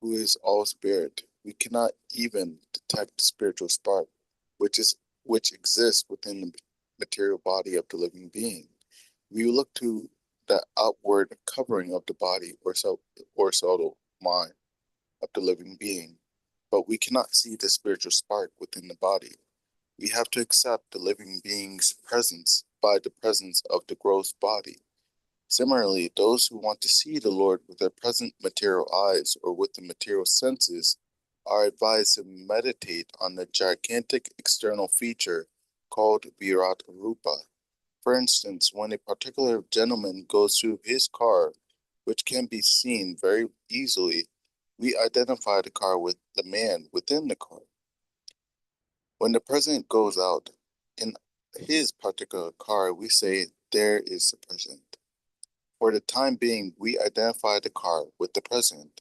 who is all spirit. We cannot even detect the spiritual spark, which exists within the material body of the living being. We look to the outward covering of the body or subtle mind of the living being, but we cannot see the spiritual spark within the body. We have to accept the living being's presence by the presence of the gross body. Similarly, those who want to see the Lord with their present material eyes or with the material senses are advised to meditate on the gigantic external feature called Virat Rupa. For instance, when a particular gentleman goes through his car, which can be seen very easily, we identify the car with the man within the car. When the president goes out in his particular car, we say, there is the president. For the time being, we identify the car with the president.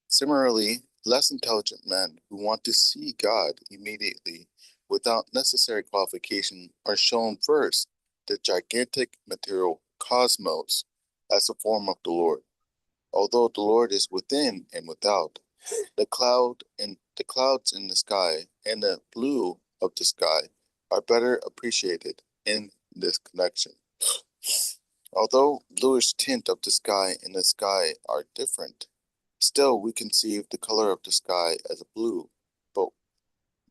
Similarly, less intelligent men who want to see God immediately without necessary qualification are shown first the gigantic material cosmos as a form of the Lord. Although the Lord is within and without, the clouds in the sky and the blue of the sky are better appreciated in this connection. Although bluish tint of the sky and the sky are different, still we conceive the color of the sky as a blue,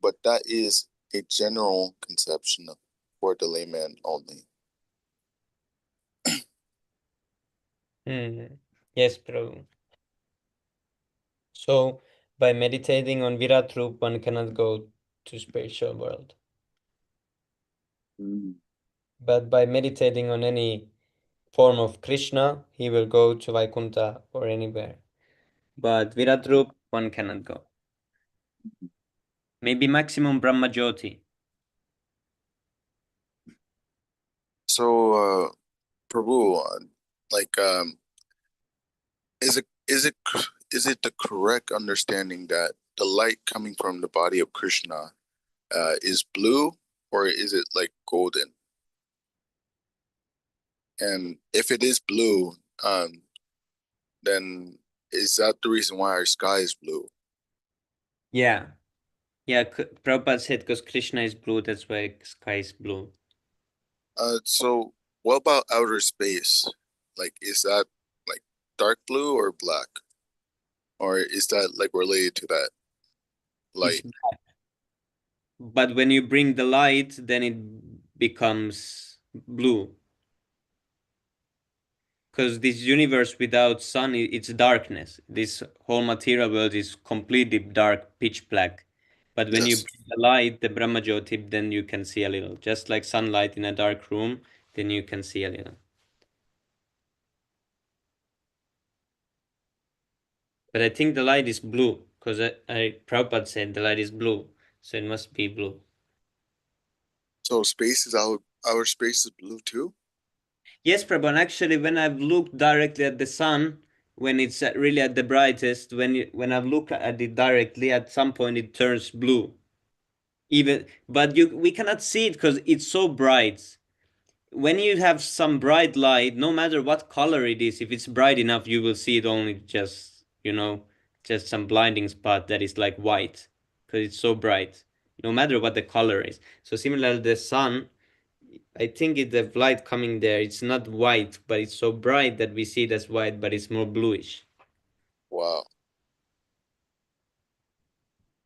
but that is a general conception for the layman only. Yes, Prabhu. So, by meditating on Virat Roop, one cannot go to spiritual world. But by meditating on any form of Krishna, he will go to Vaikuntha or anywhere. But Virat Roop, one cannot go. Maybe maximum Brahma Jyoti. So, Prabhu, is it the correct understanding that the light coming from the body of Krishna is blue, or is it like golden? And if it is blue, then is that the reason why our sky is blue? Yeah. Yeah, Prabhupada said because Krishna is blue, that's why sky is blue. So what about outer space? Like, is that like dark blue or black? Or is that like related to that light? It's black. But when you bring the light, then it becomes blue. Because this universe without sun, it's darkness. This whole material world is completely dark, pitch black. But when you Yes. bring the light, the Brahma Jyoti, then you can see a little. Just like sunlight in a dark room, then you can see a little. But I think the light is blue, because Prabhupada said the light is blue, so it must be blue. So space is outer space is blue too? Yes, Prabhu, and actually when I've looked directly at the sun, when it's really at the brightest, when I've looked at it directly, at some point it turns blue. But we cannot see it because it's so bright. When you have some bright light, no matter what color it is, if it's bright enough, you will see it only just, just some blinding spot that is like white, because it's so bright, no matter what the color is. So similarly, the sun, I think the light coming there, it's not white, but it's so bright that we see it as white, but it's more bluish. Wow.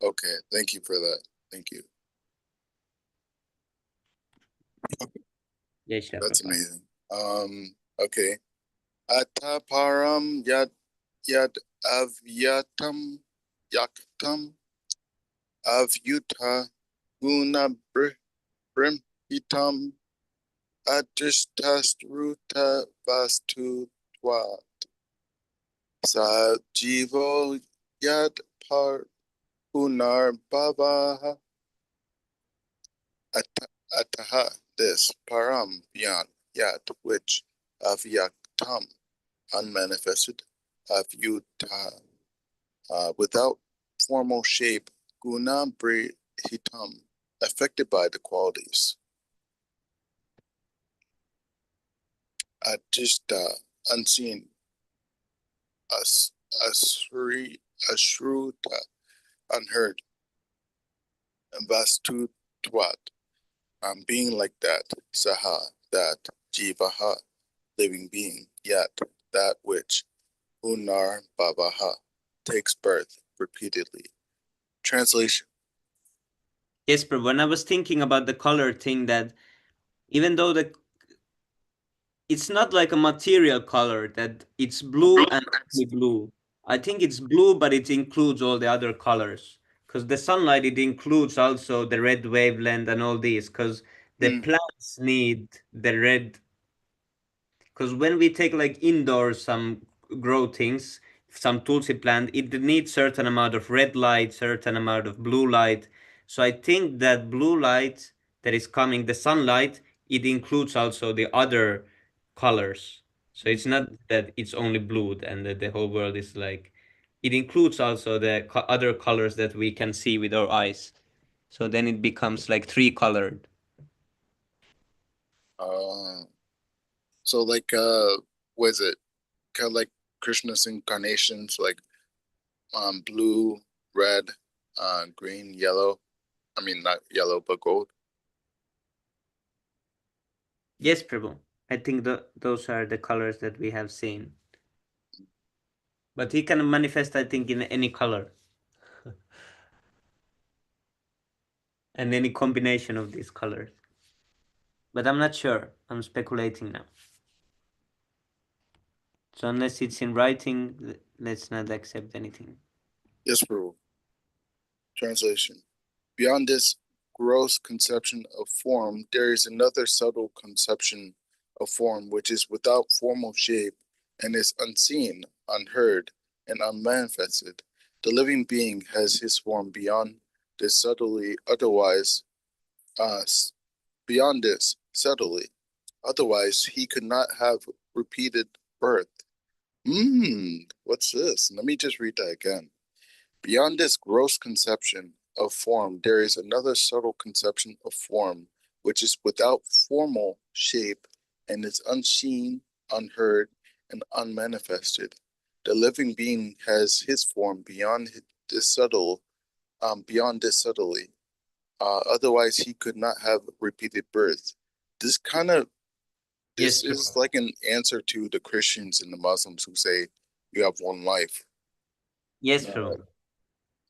Okay, thank you for that. Thank you. Jai Shri That's Prabhupada. amazing. Okay. Ataparam yad avyatam yaktam avyuta guna brimhitam adrishtastruta vastu twa sajivo yad par punar bhavaha ataha, this param beyond yad, which avyaktam, unmanifested, avyuta, without formal shape, guna brihitam, affected by the qualities, ajishta, unseen, ashruta, unheard, and vastutvat, being like that, saha, that, jivaha, living being, yet, that which, punar bhavaha, takes birth repeatedly. Translation. Yes, Prabhu, when I was thinking about the color thing, that even though it's not like a material color, that it's blue and only blue. I think it's blue, but it includes all the other colors. Because the sunlight, it includes also the red wavelength and all these. Because the plants need the red. Because when we take like indoors some grow things, some tulsi plant, it needs certain amount of red light, certain amount of blue light. So I think that blue light that is coming, the sunlight, it includes also the other colors. So it's not that it's only blue and that the whole world is like, it includes also the other colors that we can see with our eyes. So then it becomes like three colored. So like was it kind of like Krishna's incarnations, like blue, red, green, yellow? I mean, not yellow, but gold. Yes, Prabhu. I think those are the colors that we have seen. But he can manifest, I think, in any color. And any combination of these colors. But I'm not sure. I'm speculating now. So unless it's in writing, let's not accept anything. Yes, Prabhu. Translation. Beyond this gross conception of form, there is another subtle conception of form which is without formal shape and is unseen, unheard, and unmanifested. The living being has his form beyond this subtly, otherwise, beyond this subtly. Otherwise, he could not have repeated birth. What's this? Let me just read that again. Beyond this gross conception of form, there is another subtle conception of form, which is without formal shape and is unseen, unheard, and unmanifested. The living being has his form beyond this subtly. Otherwise, he could not have repeated birth. This kind of Yes, is like an answer to the Christians and the Muslims who say you have one life. yes, Prabhu.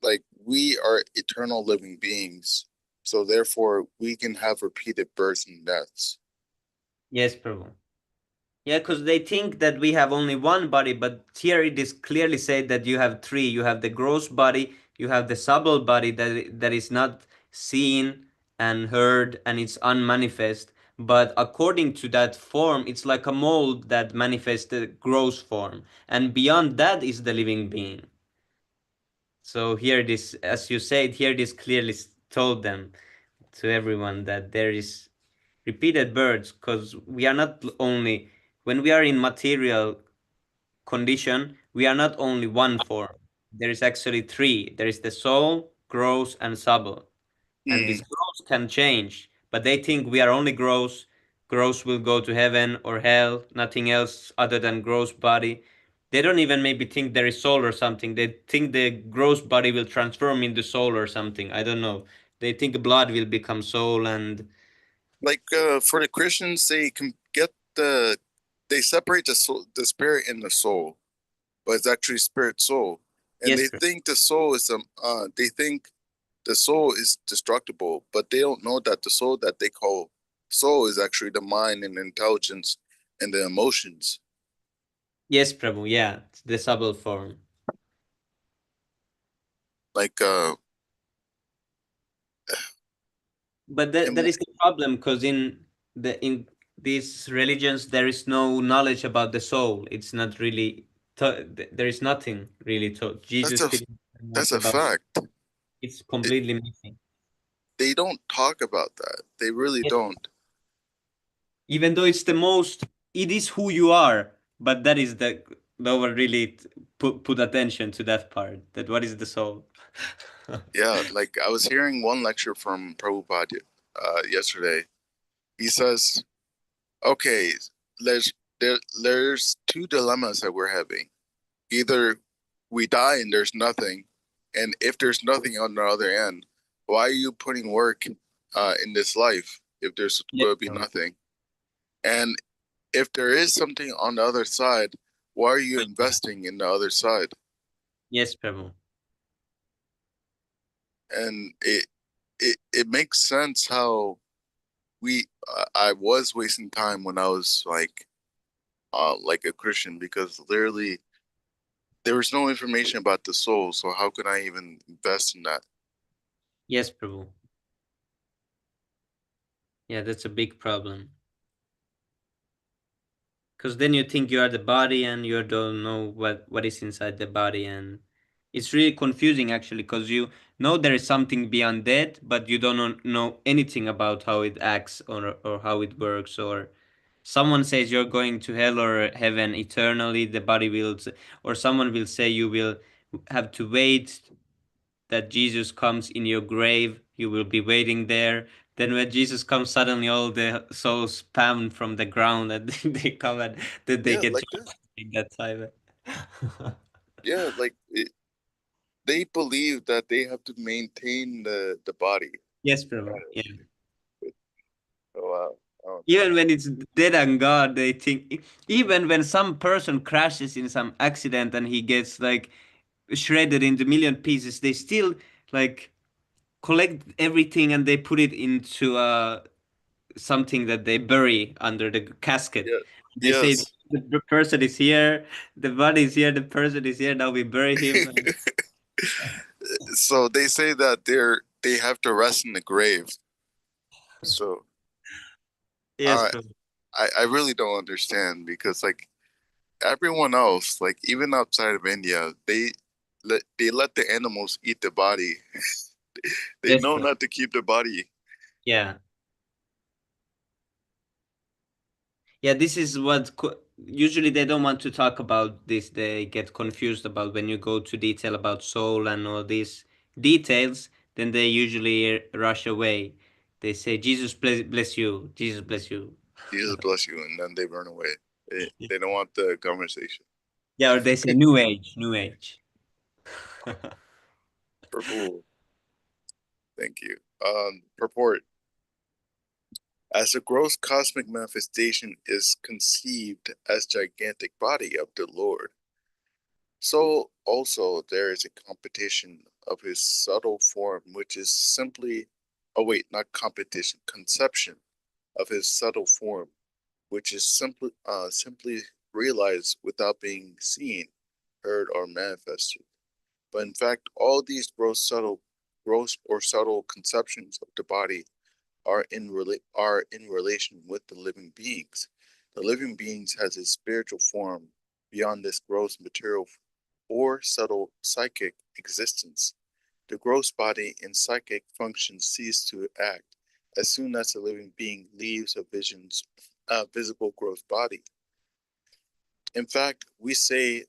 Like we are eternal living beings, so therefore we can have repeated births and deaths. Yes, Prabhu. Yeah, because they think that we have only one body, but here it is clearly said that you have three. You have the gross body, you have the subtle body that is not seen and heard and it's unmanifest. But according to that form, it's like a mold that manifests the gross form. And beyond that is the living being. So here it is, as you said, here it is clearly told them to everyone that there is repeated births because we are not only when we are in material condition, we are not only one form. There is actually three. There is the soul, gross, and subtle. And this gross can change, but they think we are only gross. Gross will go to heaven or hell, nothing else other than gross body. They don't even maybe think there is soul or something. They think the gross body will transform into soul or something. I don't know. They think blood will become soul and Like for the Christians, they can get they separate the soul, the spirit and the soul, but it's actually spirit soul, and yes, they think the soul is they think the soul is destructible, but they don't know that the soul that they call soul is actually the mind and intelligence and the emotions. yes, Prabhu. Yeah, it's the subtle form. Like But that is the problem because in these religions there is no knowledge about the soul. It's not really there is nothing really taught. that's Jesus a didn't say much that's a about it. fact. It's completely missing. They don't talk about that. They really Yes. don't. Even though it's the most, it is who you are. But that is the no one really put attention to that part. That what is the soul? Yeah, like I was hearing one lecture from Prabhupada yesterday. He says, okay, there's there's two dilemmas that we're having. Either we die and there's nothing, and if there's nothing on the other end, why are you putting work in this life if there's Yes, going to be Prabhu. nothing? And if there is something on the other side, why are you investing in the other side? Yes, Prabhu. And it makes sense how I was wasting time when I was like a Christian, because literally there was no information about the soul, so how could I even invest in that? Yes, Prabhu. Yeah, that's a big problem. Because then you think you are the body and you don't know what is inside the body, and it's really confusing actually because you know there is something beyond death, but you don't know anything about how it acts or how it works. Or someone says you're going to hell or heaven eternally, the body will or someone will say you will have to wait that Jesus comes in your grave. You will be waiting there Then when Jesus comes, suddenly all the souls spam from the ground, and they come and then they Yeah, get like this. in that time. Yeah, like they believe that they have to maintain the body. Yes, Prabhu. Yeah. Oh wow. Even when it's dead and gone, they think. Even when some person crashes in some accident and he gets like shredded into million pieces, they still like collect everything and they put it into something that they bury under the casket. Yeah. They say Yes. the person is here, the body is here, the person is here. Now we bury him. And, So they say that they have to rest in the grave. So yes, bro. I really don't understand because like everyone else, like even outside of India, they let the animals eat the body. They Yes, know bro. not to keep the body. Yeah. Yeah, this is what usually they don't want to talk about this. They get confused about when you go to detail about soul and all these details, then they usually rush away. They say, Jesus bless you, Jesus bless you. Jesus bless you, and then they run away. They don't want the conversation. Yeah, or they say new age, new age. Purple. Thank you. Purport. As the gross cosmic manifestation is conceived as gigantic body of the Lord, so also there is a competition of his subtle form, which is simply, oh wait, not competition, conception of his subtle form, which is simply realized without being seen, heard, or manifested. But in fact, all these gross or subtle conceptions of the body are in relation with the living beings. The living beings has a spiritual form beyond this gross material or subtle psychic existence. The gross body and psychic functions cease to act as soon as the living being leaves a visible gross body. In fact, we say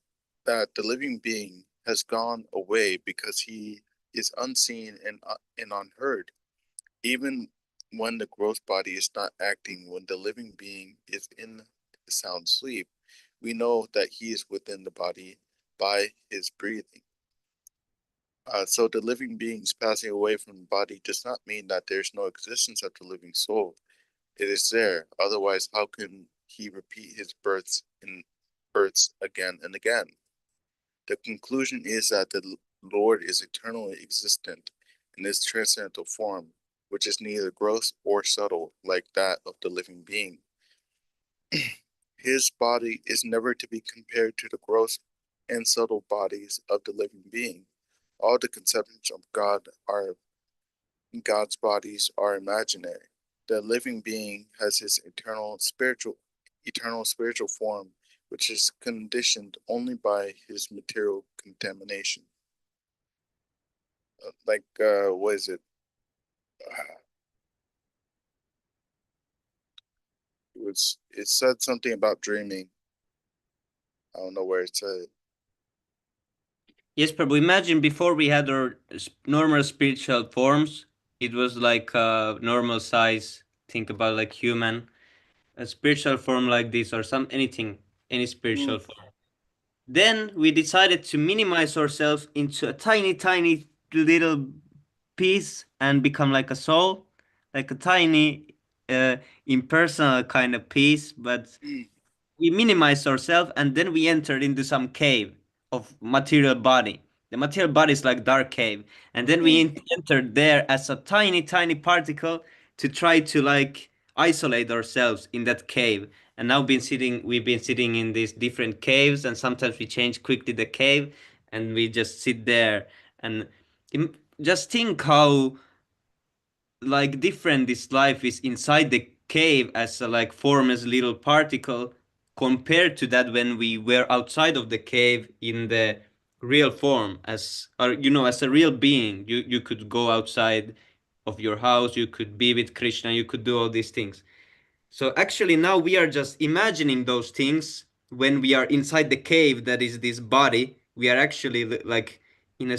that the living being has gone away because he is unseen and unheard. Even when the gross body is not acting, when the living being is in sound sleep, we know that he is within the body by his breathing. So the living beings passing away from the body does not mean that there's no existence of the living soul. It is there. Otherwise, how can he repeat his births again and again? The conclusion is that the Lord is eternally existent in his transcendental form, which is neither gross or subtle like that of the living being. His body is never to be compared to the gross and subtle bodies of the living being. All the conceptions of God's bodies are imaginary. The living being has his eternal spiritual form, which is conditioned only by his material contamination. What is it? It said something about dreaming. I don't know where it said. Yes, Prabhu. Imagine before we had our normal spiritual forms, it was like a normal size. Think about like human, a spiritual form like this or some anything, any spiritual form. Then we decided to minimize ourselves into a tiny, tiny little piece and become like a soul, like a tiny, impersonal kind of piece. But we minimize ourselves and then we entered into some cave of material body. The material body is like dark cave, and then we entered there as a tiny, tiny particle to try to like isolate ourselves in that cave. And now we've been sitting in these different caves, and sometimes we change quickly the cave, and we just sit there and just think how like different this life is inside the cave as a like formless little particle compared to that when we were outside of the cave in the real form as or as a real being. You could go outside of your house, you could be with Krishna, you could do all these things. So actually now we are just imagining those things when we are inside the cave that is this body. We are actually like in a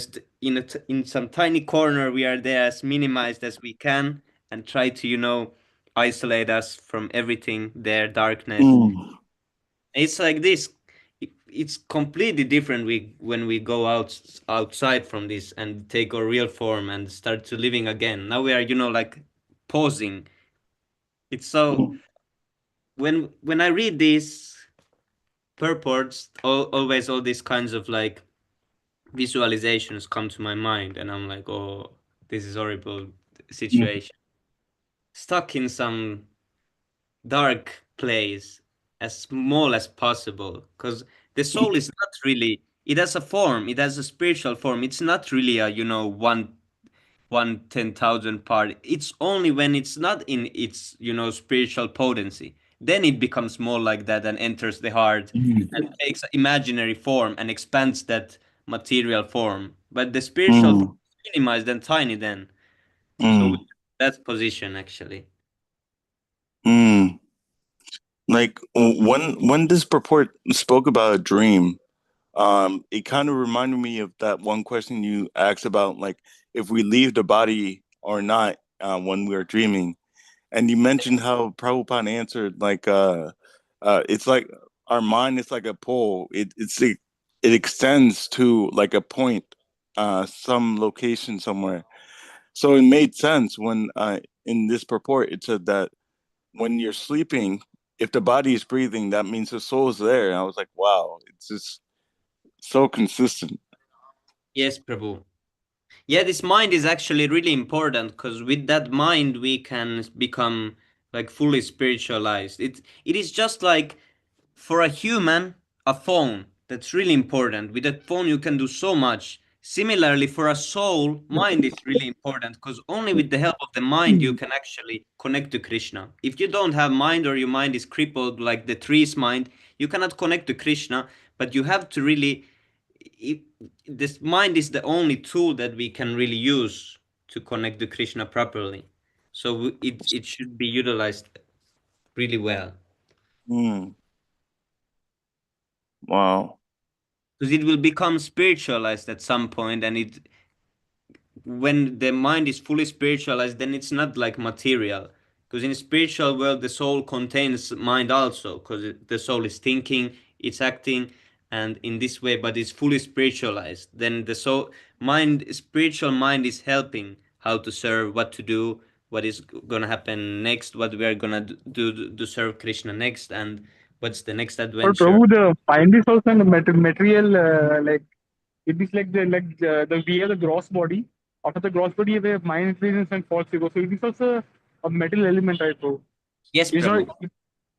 in some tiny corner. We are there as minimized as we can, and try to isolate us from everything there, darkness. It's like this. It's completely different when we go outside from this and take our real form and start to living again. Now we are, like pausing. It's so when I read these purports, always all these kinds of like visualizations come to my mind, and I'm like, oh, this is horrible situation. Stuck in some dark place as small as possible, because the soul is not really, it has a form, it has a spiritual form. It's not really a one 10,000 part. It's only when it's not in its spiritual potency, then it becomes more like that and enters the heart and takes imaginary form and expands that material form. But the spiritual form is minimized and tiny then. So that position actually. Like when this purport spoke about a dream, it kind of reminded me of that one question you asked about, like if we leave the body or not when we are dreaming. And you mentioned how Prabhupada answered, like it's like our mind is like a pole. It extends to like a point, some location somewhere. So it made sense when in this purport it said that when you're sleeping, if the body is breathing, that means the soul is there. And I was like, wow, it's just so consistent. Yes, Prabhu. Yeah, this mind is actually really important, because with that mind we can become like fully spiritualized. It is just like for a human, a phone, that's really important. With that phone you can do so much. Similarly, for a soul, mind is really important, because only with the help of the mind you can actually connect to Krishna. If you don't have mind, or your mind is crippled like the tree's mind, you cannot connect to Krishna. But you have to really, it, this mind is the only tool that we can really use to connect to Krishna properly. So it should be utilized really well, Wow. because it will become spiritualized at some point, and when the mind is fully spiritualized, then it's not like material, because in spiritual world the soul contains mind also, because the soul is thinking, it's acting, and in this way, but it's fully spiritualized. Then the soul mind, spiritual mind, is helping how to serve, what to do, what is gonna happen next, what we are gonna do to serve Krishna next, and what's the next But adventure. Prabhu, the mind is also a material, like it is like the we have the gross body. After the gross body, we have mind, intelligence, and false ego. So it is also a metal element, right, bro? Yes, It's not. Prabhu.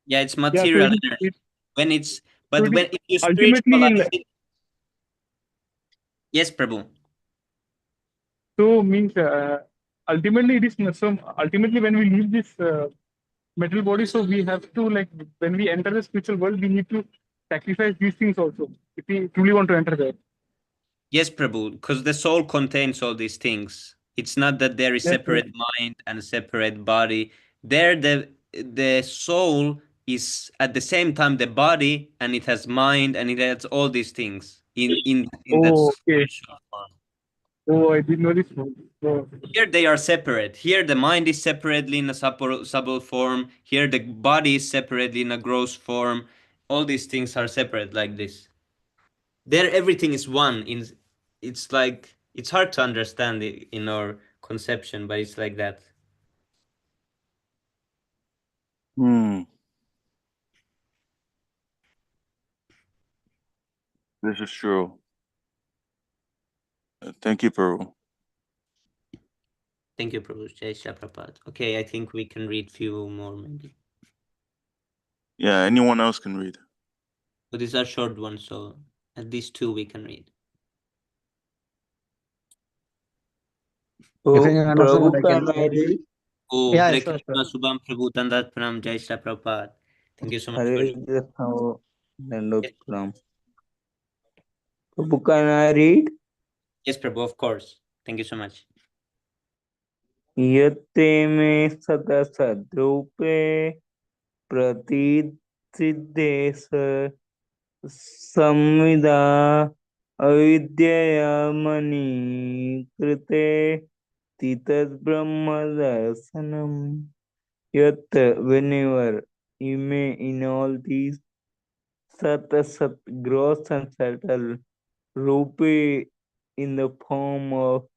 Yeah, it's Yeah. So material energy. When it's, so but it when is if you ultimately. spiritualize it, yes, Prabhu. So means ultimately it is so ultimately when we leave this metal body, so we have to, like, when we enter the spiritual world, we need to sacrifice these things also if we truly want to enter there. Yes, Prabhu, because the soul contains all these things. It's not that there is Yes, separate mind and a separate body. There, the soul is at the same time the body, and it has mind, and it has all these things in that Oh, okay. spiritual form. Oh, I didn't know this one. Oh. Here they are separate. Here the mind is separately in a subtle form. Here the body is separately in a gross form. All these things are separate like this. There everything is one. It's like it's hard to understand it in our conception, but it's like that. This is true. Thank you, Peru. Thank you, Prabhu. Jai Shri Prabhupada. Okay, I think we can read few more maybe. Yeah, anyone else can read. But these are short ones, so at least two we can read. So, If anyone else Prabhu, want, I can can. I read? Oh, Yeah, Hare sure, Krishna, sure. Subham Prabhu, Tandat Pranam, Jai Shri Prabhupada. Thank you so much for Hare reading. Krishna, Dandokram. Prabhu, can I read? Yes, Prabhu, of course. Thank you so much. यत्ते मे सदा सद्रूपे प्रतिसिद्धे संविदा अविद्यया money कृते Titat Brahma Darsanam. Yet, whenever you may in all these Sat gross and subtle Rupe in the form of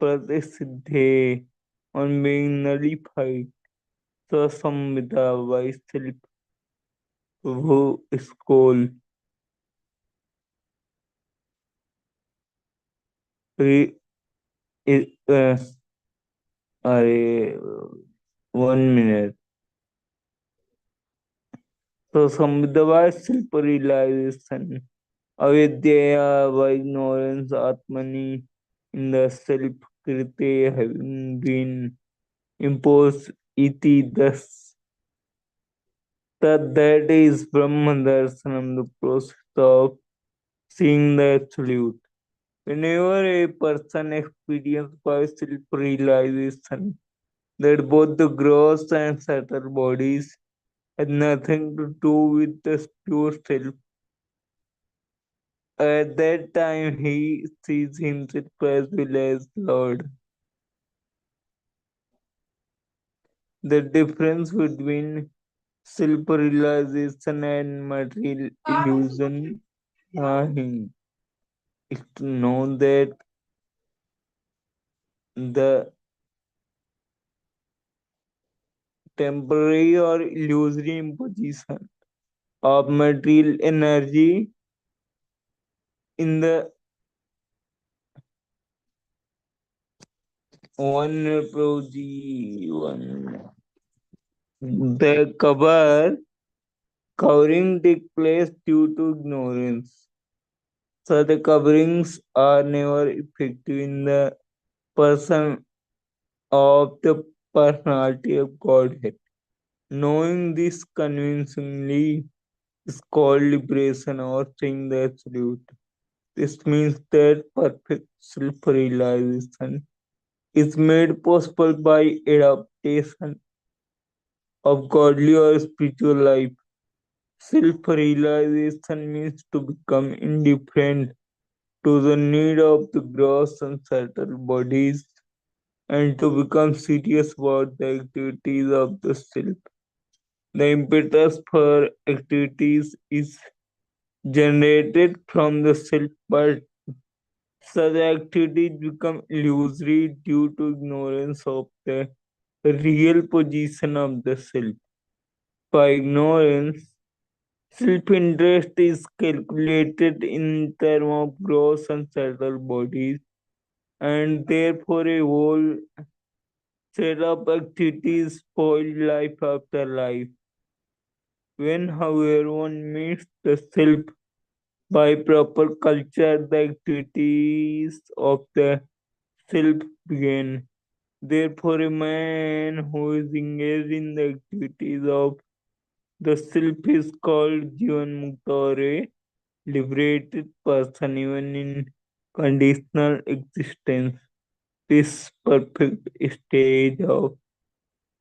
Pratisiddhe on being nullified, so Samvita by self who is called अरे 1 minute. So Samvita self realization avidya by ignorance atmani in the self krite having been imposed iti thus that is Brahma Darshanam, the process of seeing the absolute. Whenever a person experiences by self-realization that both the gross and subtle bodies have nothing to do with the pure self, at that time he sees himself as well as Lord. The difference between self-realization and material illusion is to know that the temporary or illusory imposition of material energy in the the covering take place due to ignorance. So the coverings are never effective in the person of the personality of Godhead. Knowing this convincingly is called liberation or seeing the absolute. This means that perfect self-realization is made possible by adaptation of godly or spiritual life. Self-realization means to become indifferent to the need of the gross and subtle bodies and to become serious about the activities of the self. The impetus for activities is generated from the self, but such activities become illusory due to ignorance of the real position of the self. By ignorance, self-interest is calculated in terms of gross and subtle bodies, and therefore a whole set of activities spoil life after life. When, however, one meets the self by proper culture, the activities of the self begin. Therefore, a man who is engaged in the activities of the self is called Jivan Mukta or a liberated person even in conditional existence. This perfect stage of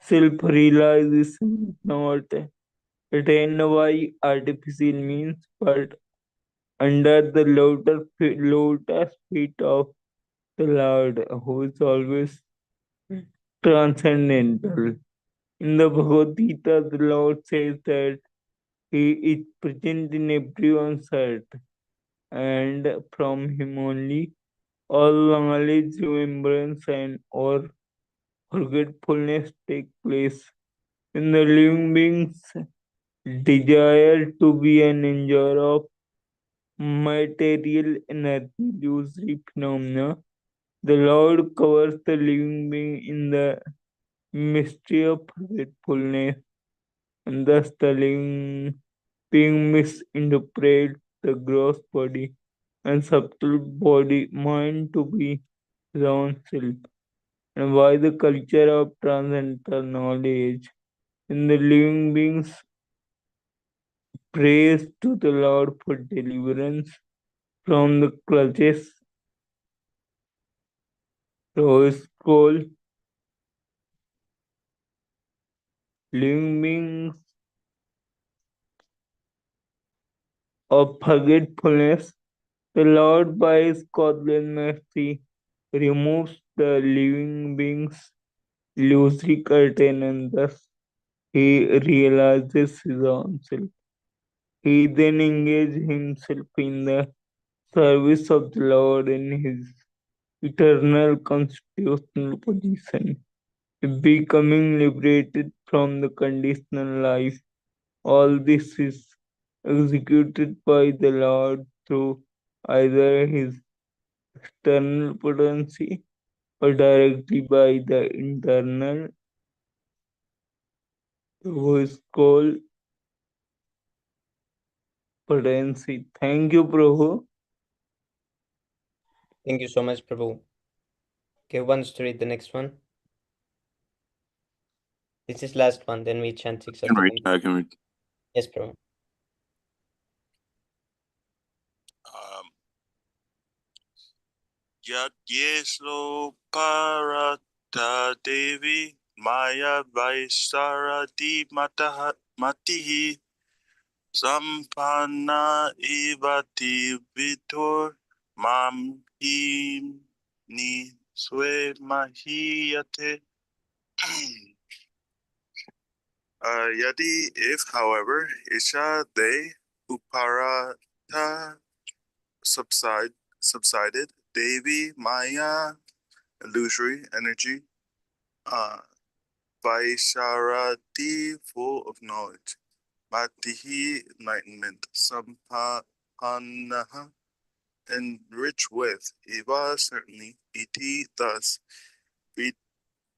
self-realization is not attained by artificial means, but under the lotus feet of the Lord, who is always transcendental. In the Bhagavad Gita, the Lord says that He is present in everyone's heart, and from Him only all knowledge, remembrance, and or forgetfulness take place. When the living beings desire to be an enjoyer of material energy illusory phenomena, the Lord covers the living being in the mystery of forgetfulness, and thus the living being misinterprets the gross body and subtle body mind to be his own self. And by the culture of transcendental knowledge, in the living beings prays to the Lord for deliverance from the clutches of his called living beings of forgetfulness. The Lord, by his godly mercy, removes the living being's illusory curtain, and thus he realizes his own self. He then engages himself in the service of the Lord in his eternal constitutional position, becoming liberated from the conditional life. All this is executed by the Lord through either his external potency or directly by the internal, who is called potency. Thank you, Prabhu. Thank you so much, Prabhu. Okay, who wants to read the next one? This is last one, then we chant six I can read. Ashtakam. I can read. Yes, Prabhu. Yat Yeslo Parata Devi Maya Vaisarati Matihi Sampanna Ivati Vitor Mam Ni Swe Mahiyate. Yadi, if, however, Isha de Uparata subsided, Devi, Maya, illusory energy, Vaisharati, full of knowledge, Matihi, enlightenment, Sampanaha, enriched with, Eva, certainly, Iti, thus,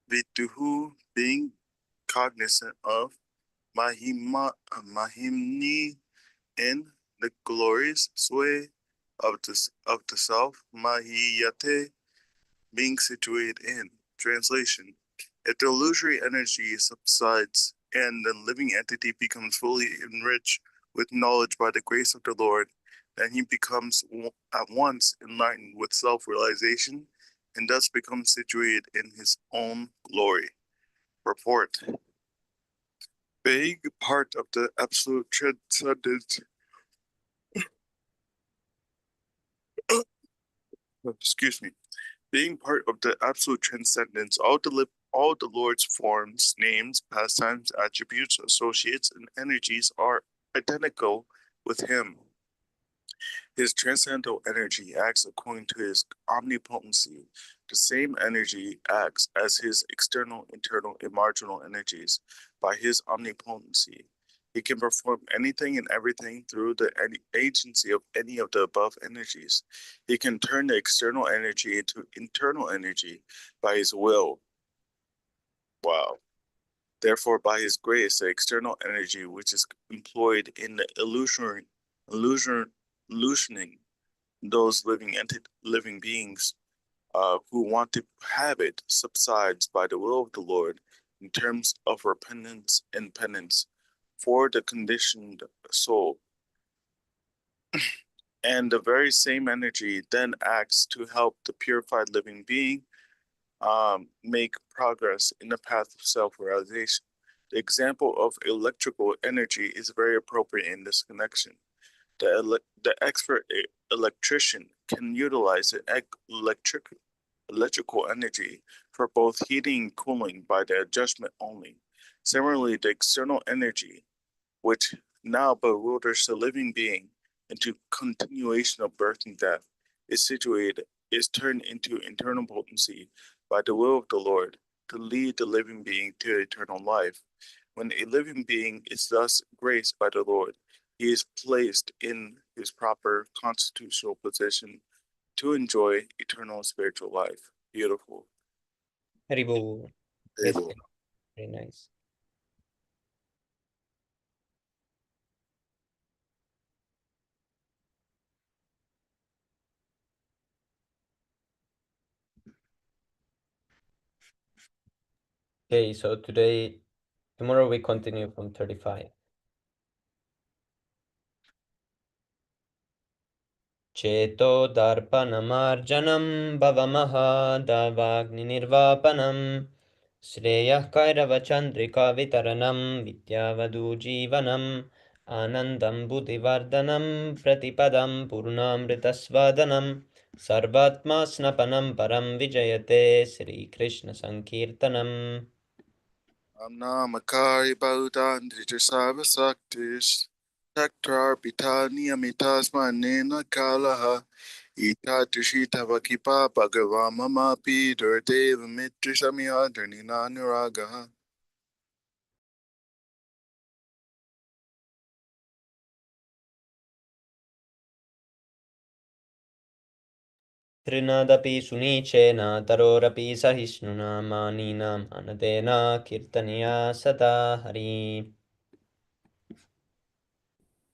Vituhu, being cognizant of, Mahimni, in the glorious sway of the self, Mahiyate, being situated in. Translation: if the illusory energy subsides and the living entity becomes fully enriched with knowledge by the grace of the Lord, then he becomes at once enlightened with self-realization and thus becomes situated in his own glory. Report: being part of the absolute transcendence excuse me, being part of the absolute transcendence, all the Lord's forms, names, pastimes, attributes, associates, and energies are identical with him. His transcendental energy acts according to his omnipotency. The same energy acts as his external, internal, and marginal energies by his omnipotency. He can perform anything and everything through the agency of any of the above energies. He can turn the external energy into internal energy by his will. Wow. Therefore, by his grace, the external energy which is employed in the illusioning those living beings who want to have it subsides by the will of the Lord in terms of repentance and penance for the conditioned soul. And the very same energy then acts to help the purified living being make progress in the path of self-realization. The example of electrical energy is very appropriate in this connection. The expert electrician can utilize the electrical energy for both heating and cooling by the adjustment only. Similarly, the external energy, which now bewilders the living being into continuation of birth and death, is turned into internal potency by the will of the Lord to lead the living being to eternal life. When a living being is thus graced by the Lord, he is placed in his proper constitutional position to enjoy eternal spiritual life. Beautiful. Haribo. Yes, very nice. Okay, so tomorrow we continue from 35. Cheto darpanamarjanam bhavamaha davagninirvapanam Shreyah kairava chandrika vitaranam vidyavadu jivanam Anandam buddhivardhanam pratipadam purnamritasvadanam Sarvatma snapanam param vijayate Sri Krishna Sankirtanam. Amnamakari Baudan Drijasava Saktis Taktar Pita Niyamitas Manena Kalaha Ita Trishita Vakipa Bhagavama Peter Deva Mitri Samya Dharnina Nuragaha. Trinadapi Sunichena Tarorapi Sahishnuna Manina Manadena Kirtaniya Sada Hari.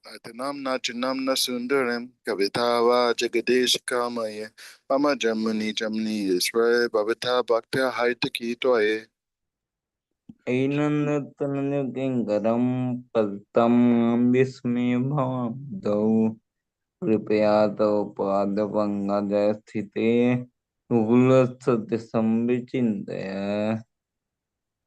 Atanamna Chanamna Sundaram Kavitava Jagadesh Kamaya Mama Jamani Jamani Isra Bhavata Bhakta Haitaki Toye. ऐनन्दतनयकिङ्करं पतितं विस्मये भवदौ कृपया तव पादपङ्कजस्थिते मुकुलसतिसंविचिन्तय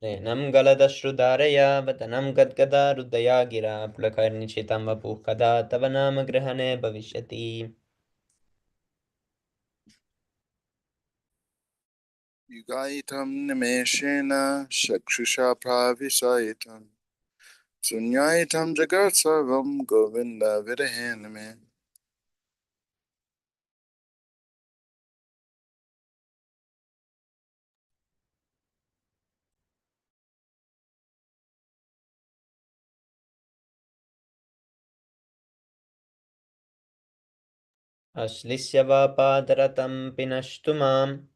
Renam Galadashrudaraya Vatanam Gadgada Rudaya Gira Pulakarnichitam Vapuhkada Tavanama Grahane Bhavishyati. Yugaitam Nimeshena Shakshusha Pravisaitam Sunyaitam Jagat Sarvam Govinda Vidahaname. Ashlisya Vapadaratam Pinashtumam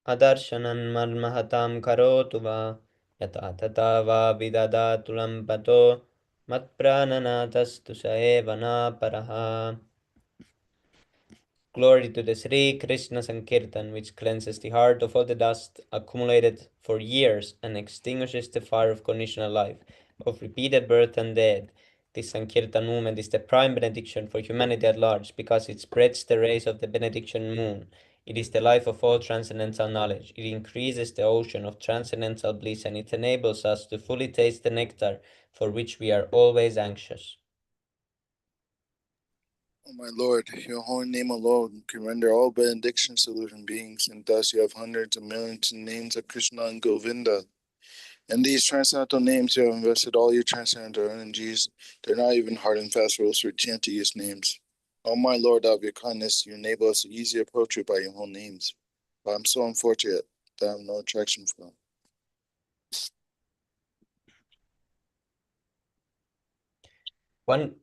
Adarshanan Marmahatam Karotuva Yata Tata Va Vidadatulam Pato Matprananatastu Saevana Paraha. Glory to the Sri Krishna Sankirtan, which cleanses the heart of all the dust accumulated for years and extinguishes the fire of conditional life, of repeated birth and death. This Sankirtan movement is the prime benediction for humanity at large, because it spreads the rays of the benediction moon. It is the life of all transcendental knowledge. It increases the ocean of transcendental bliss, and it enables us to fully taste the nectar for which we are always anxious. O my Lord, your holy name alone can render all benedictions to living beings, and thus you have hundreds of millions of names of Krishna and Govinda. In these transcendental names, you have invested all your transcendental energies. They're not even hard and fast rules for chanting these names. O my Lord, out of your kindness, you enable us to easily approach you by your holy names. But I'm so unfortunate that I have no attraction for them.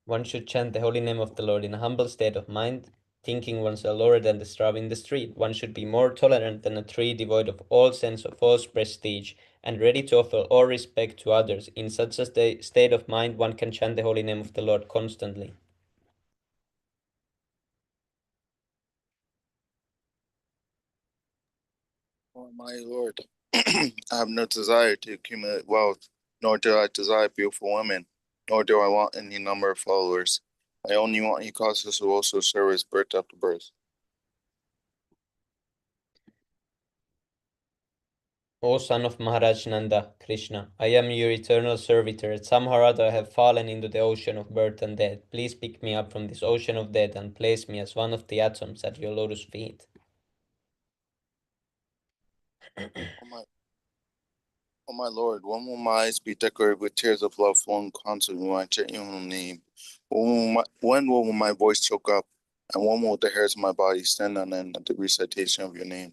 One should chant the holy name of the Lord in a humble state of mind, thinking oneself lower than the straw in the street. One should be more tolerant than a tree, devoid of all sense of false prestige, and ready to offer all respect to others. In such a state of mind, one can chant the holy name of the Lord constantly. O my Lord, I have no desire to accumulate wealth, nor do I desire beautiful women, nor do I want any number of followers. I only want you causes to also serve as birth after birth. O son of Maharaj Nanda, Krishna, I am your eternal servitor. Somehow or other I have fallen into the ocean of birth and death. Please pick me up from this ocean of death and place me as one of the atoms at your lotus feet. O my Lord, when will my eyes be decorated with tears of love flowing constantly when I chant your own name? When will my voice choke up? And when will the hairs of my body stand on end at the recitation of your name?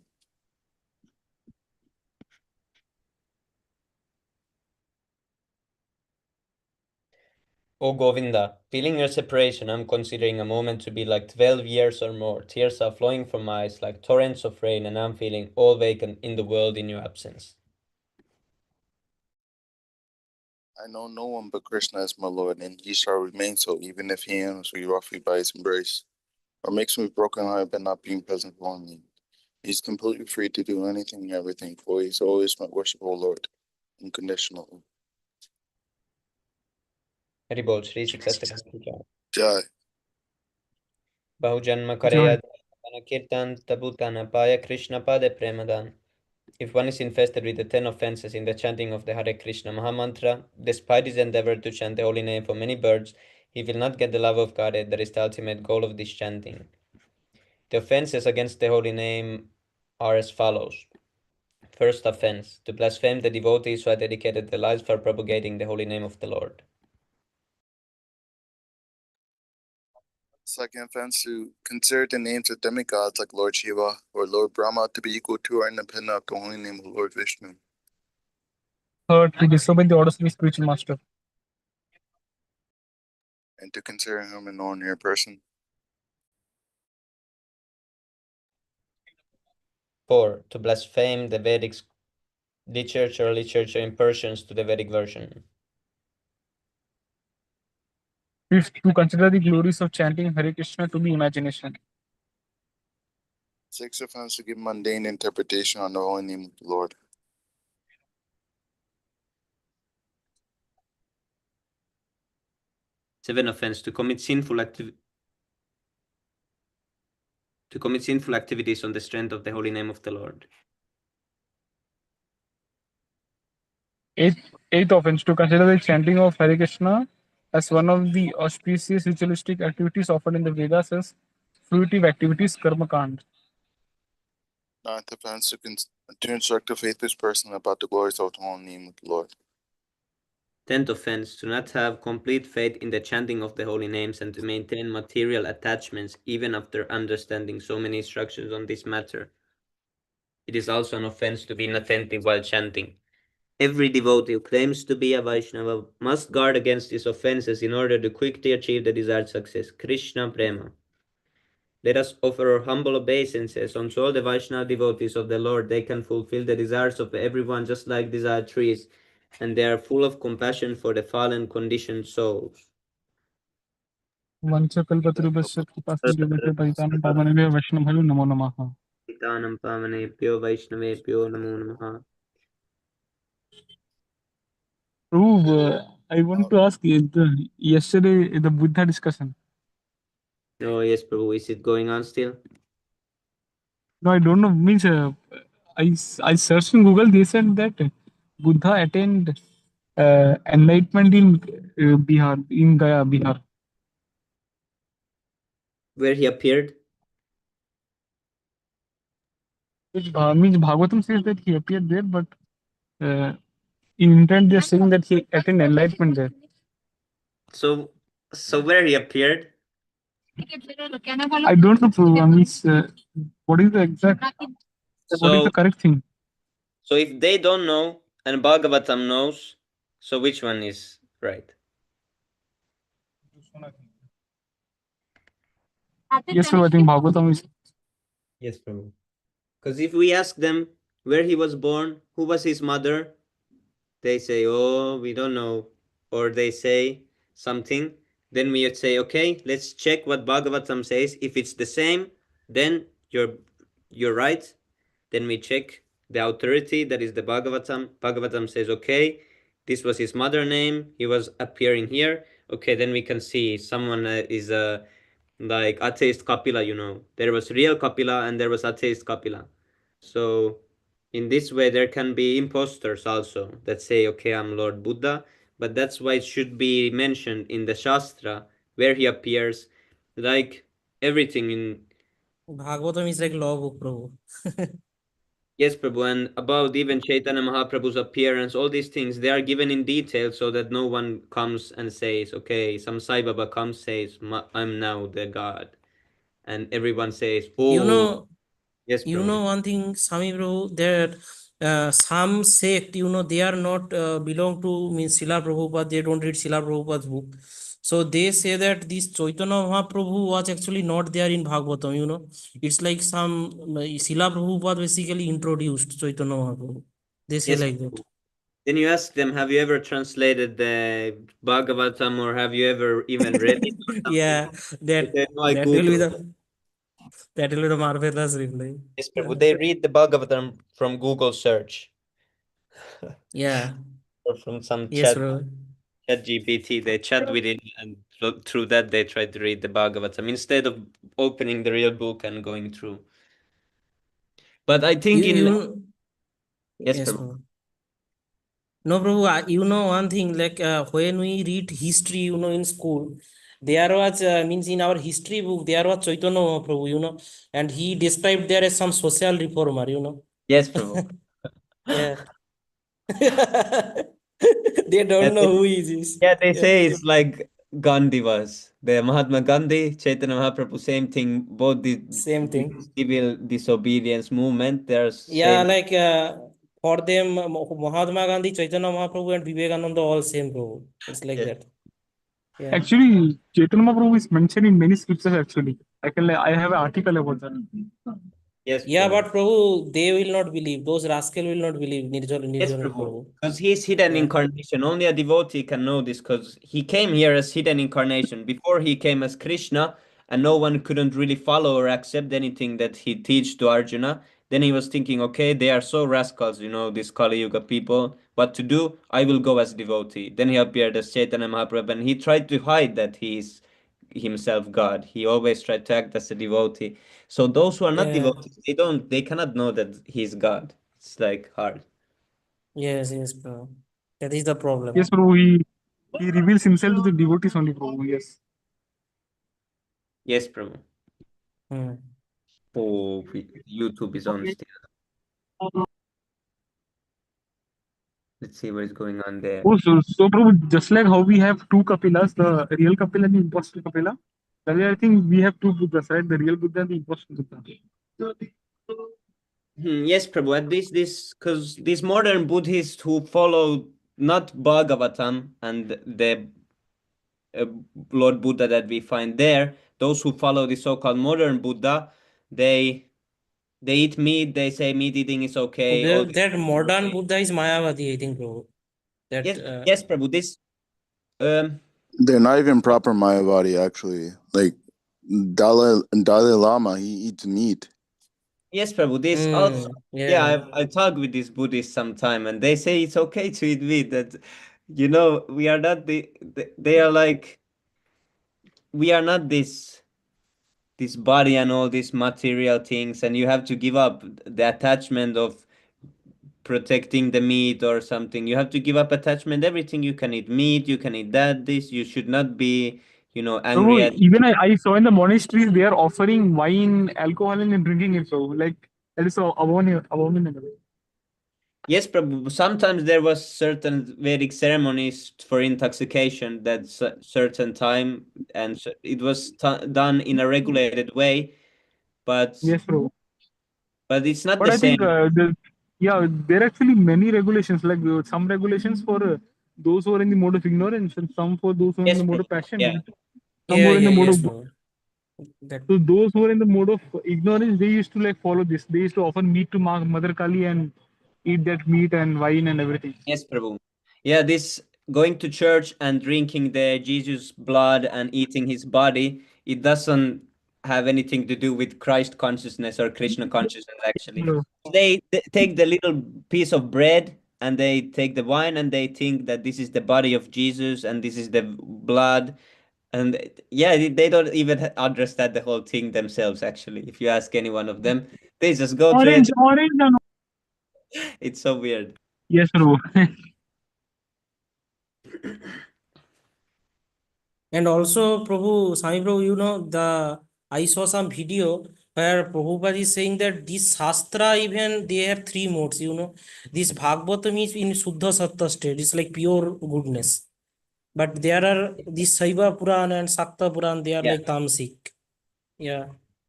O Govinda, feeling your separation, I am considering a moment to be like 12 years or more. Tears are flowing from my eyes like torrents of rain, and I am feeling all vacant in the world in your absence. I know no one but Krishna as my Lord, and he shall remain so, even if he enters me roughly by his embrace, or makes me broken-hearted by not being present for me. He's completely free to do anything and everything, for he's always my worshipful Lord, unconditionally. Haribol, Shri Siksastakam. Jai. Bahujanma Karaya Kirtan Tabutana Paya Krishna Pade Premadan. If one is infested with the 10 offenses in the chanting of the Hare Krishna Mahamantra, despite his endeavor to chant the holy name for many birds, he will not get the love of God. That is the ultimate goal of this chanting. The offenses against the holy name are as follows. First offense, to blaspheme the devotees who have dedicated their lives for propagating the holy name of the Lord. Second offense, to consider the names of demigods like Lord Shiva or Lord Brahma to be equal to or independent of the holy name of Lord Vishnu. Third, to disobey the orders of the spiritual master. And to consider him an ordinary person. 4. To blaspheme the Vedic literature in Persians to the Vedic version. Fifth, to consider the glories of chanting Hare Krishna to be imagination. Sixth offense, to give mundane interpretation on the holy name of the Lord. Seventh offense, to commit sinful activities on the strength of the holy name of the Lord. Eighth offense, to consider the chanting of Hare Krishna as one of the auspicious ritualistic activities offered in the Vedas as fruitive activities, karma kand. Ninth offense, to instruct a faithless person about the glories of the holy name of the Lord. 10th offense, to not have complete faith in the chanting of the holy names and to maintain material attachments even after understanding so many instructions on this matter. It is also an offense to be inattentive while chanting. Every devotee who claims to be a Vaishnava must guard against these offenses in order to quickly achieve the desired success. Krishna Prema. Let us offer our humble obeisances unto all the Vaishnava devotees of the Lord. They can fulfill the desires of everyone just like desired trees, and they are full of compassion for the fallen conditioned souls. Vanchakalpatarubhasya kripasindhubhasya paritanam pavanebhyo vaishnavabhyo namo namaha. Pitanam pavanebhyo vaishnavebhyo namo namaha. Prabhu, I want to ask you, yesterday the Buddha discussion. Oh yes, Prabhu, is it going on still? No, I don't know. Means I searched in Google. They said that Buddha attained enlightenment in Bihar, in Gaya, Bihar. Where he appeared? Which means Bhagavatam says that he appeared there, but in intent they're saying that he attained enlightenment there. So where he appeared? I don't know, Prabhu. Means what is the exact? What is the correct thing? So if they don't know and Bhagavatam knows, so which one is right? Yes, Prabhu. I think Bhagavatam is. Yes, Prabhu. Because if we ask them where he was born, who was his mother, they say, oh, we don't know. Or they say something. Then we would say, okay, let's check what Bhagavatam says. If it's the same, then you're right. Then we check the authority, that is the Bhagavatam. Bhagavatam says, okay, this was his mother name. He was appearing here. Okay, then we can see someone is like atheist Kapila, you know. There was real Kapila and there was atheist Kapila. So in this way, there can be imposters also that say, okay, I'm Lord Buddha. But that's why it should be mentioned in the Shastra where he appears, like everything in Bhagavatam is like law book, Prabhu. Yes, Prabhu, and about even Chaitanya Mahaprabhu's appearance, all these things, they are given in detail so that no one comes and says, okay, some Sai Baba comes, says, I'm now the God. And everyone says, oh, yes, You Prabhu. know one thing, Swami Prabhu, that some sect, they are not belong to means Srila Prabhupada, they don't read Srila Prabhupada's book. So they say that this Chaitanya Mahaprabhu was actually not there in Bhagavatam, It's like some Srila Prabhupada basically introduced Chaitanya Mahaprabhu. They say Yes, like that. Prabhu. Then you ask them, have you ever translated the Bhagavatam or have you ever even read it? Yeah, They say, no, I that will be Googled. the marvelous reply. Yes, Prabhu. They read the Bhagavatam from Google search Yeah, or from some yes, chat. bro. ChatGPT, they chat with it, and through that they try to read the Bhagavatam instead of opening the real book and going through. But I think yes, Yes, Prabhu. bro. No, Prabhu, you know one thing, like when we read history, in school, there was means in our history book there was Chaitanya Mahaprabhu, you know, and he described there as some social reformer, you know. Yes, Prabhu. Yeah. They Yeah, don't know they, who he is. yeah, they Yeah. say it's like Gandhi was. The Mahatma Gandhi, Chaitanya Mahaprabhu, same thing. Both the Same this thing. civil disobedience movement, they're Yeah, same. like for them, Mahatma Gandhi, Chaitanya Mahaprabhu, and Vivekananda all same, Prabhu. It's like Yes, that. Yeah. Actually, Chaitanya Mahaprabhu is mentioned in many scriptures. Actually, I have an article about that. yes, Yeah, Prabhu. but Prabhu, they will not believe. Those rascal will not believe Yes, Nirjana Prabhu. Prabhu. Because he's hidden Yeah. incarnation. Only a devotee can know this because he came here as hidden incarnation. Before he came as Krishna, and no one couldn't really follow or accept anything that he teach to Arjuna. Then he was thinking, okay, they are so rascals, you know, these Kali Yuga people. What to do? I will go as devotee. Then he appeared as Chaitanya Mahaprabhu, and he tried to hide that he is himself God. He always tried to act as a devotee. So those who are not Yeah. devotees, they cannot know that he's God. It's like hard. Yes, yes, Prabhu. That is the problem. Yes, Prabhu. He reveals himself to the devotees only, Prabhu. Yes. Yes, Prabhu. Hmm. Oh, YouTube is on still. Let's see what is going on there. Oh, so Prabhu, just like how we have two Kapilas, the real Kapila and the impostor Kapila, that way I think we have two Buddhas, right? The real Buddha and the impostor Buddha. Yes, Prabhu. At least this, because these modern Buddhists who follow not Bhagavatam and the uh, Lord Buddha that we find there, those who follow the so-called modern Buddha, they eat meat. They say meat eating is okay. All these That things are modern okay. Buddha is Mayavadi, I think, Prabhu. That Yes, yes, Prabhu. This They're not even proper Mayavadi, actually. Like Dalai Lama, he eats meat. yes, Prabhu. This also, yeah. I talk with these Buddhists sometime, and they say it's okay to eat meat. That you know, we are not they are like we are not this body and all these material things, and you have to give up the attachment of protecting the meat or something. You have to give up attachment. Everything you can eat meat, you can eat that. This you should not be, angry Prabhu, at. even I saw in the monasteries, they are offering wine, alcohol, and drinking it, Prabhu. Like, that is so abominable. Yes, Prabhu. Sometimes there was certain Vedic ceremonies for intoxication that certain time, and it was done in a regulated way, but Yes, Prabhu. it's not But the I think, same. yeah, there are actually many regulations, like some regulations for those who are in the mode of ignorance, and some for those who are in Yes, the mode of Prabhu. passion, Yeah. and some who are in the mode Yes, of. Prabhu. That So those who are in the mode of ignorance, they used to like follow this. They used to offer meat to Mother Kali and eat that meat and wine and everything. Yes, Prabhu. Yeah, this going to church and drinking the Jesus blood and eating his body, it doesn't have anything to do with Christ consciousness or Krishna consciousness, actually. No. They take the little piece of bread and they take the wine and they think that this is the body of Jesus and this is the blood. And yeah, they don't even understand the whole thing themselves, actually. If you ask any one of them, they just go to it. Orange, and It's so weird. yes, Prabhu. and also Prabhu, Swami Prabhu, you know, I saw some video where Prabhupada is saying that this Shastra, even they have three modes, you know. This Bhagavatam is in Suddha Sattva state, it's like pure goodness. But there are this Saiva Puran and Sakta Puran, they are Yeah. like Tamasic. Yeah.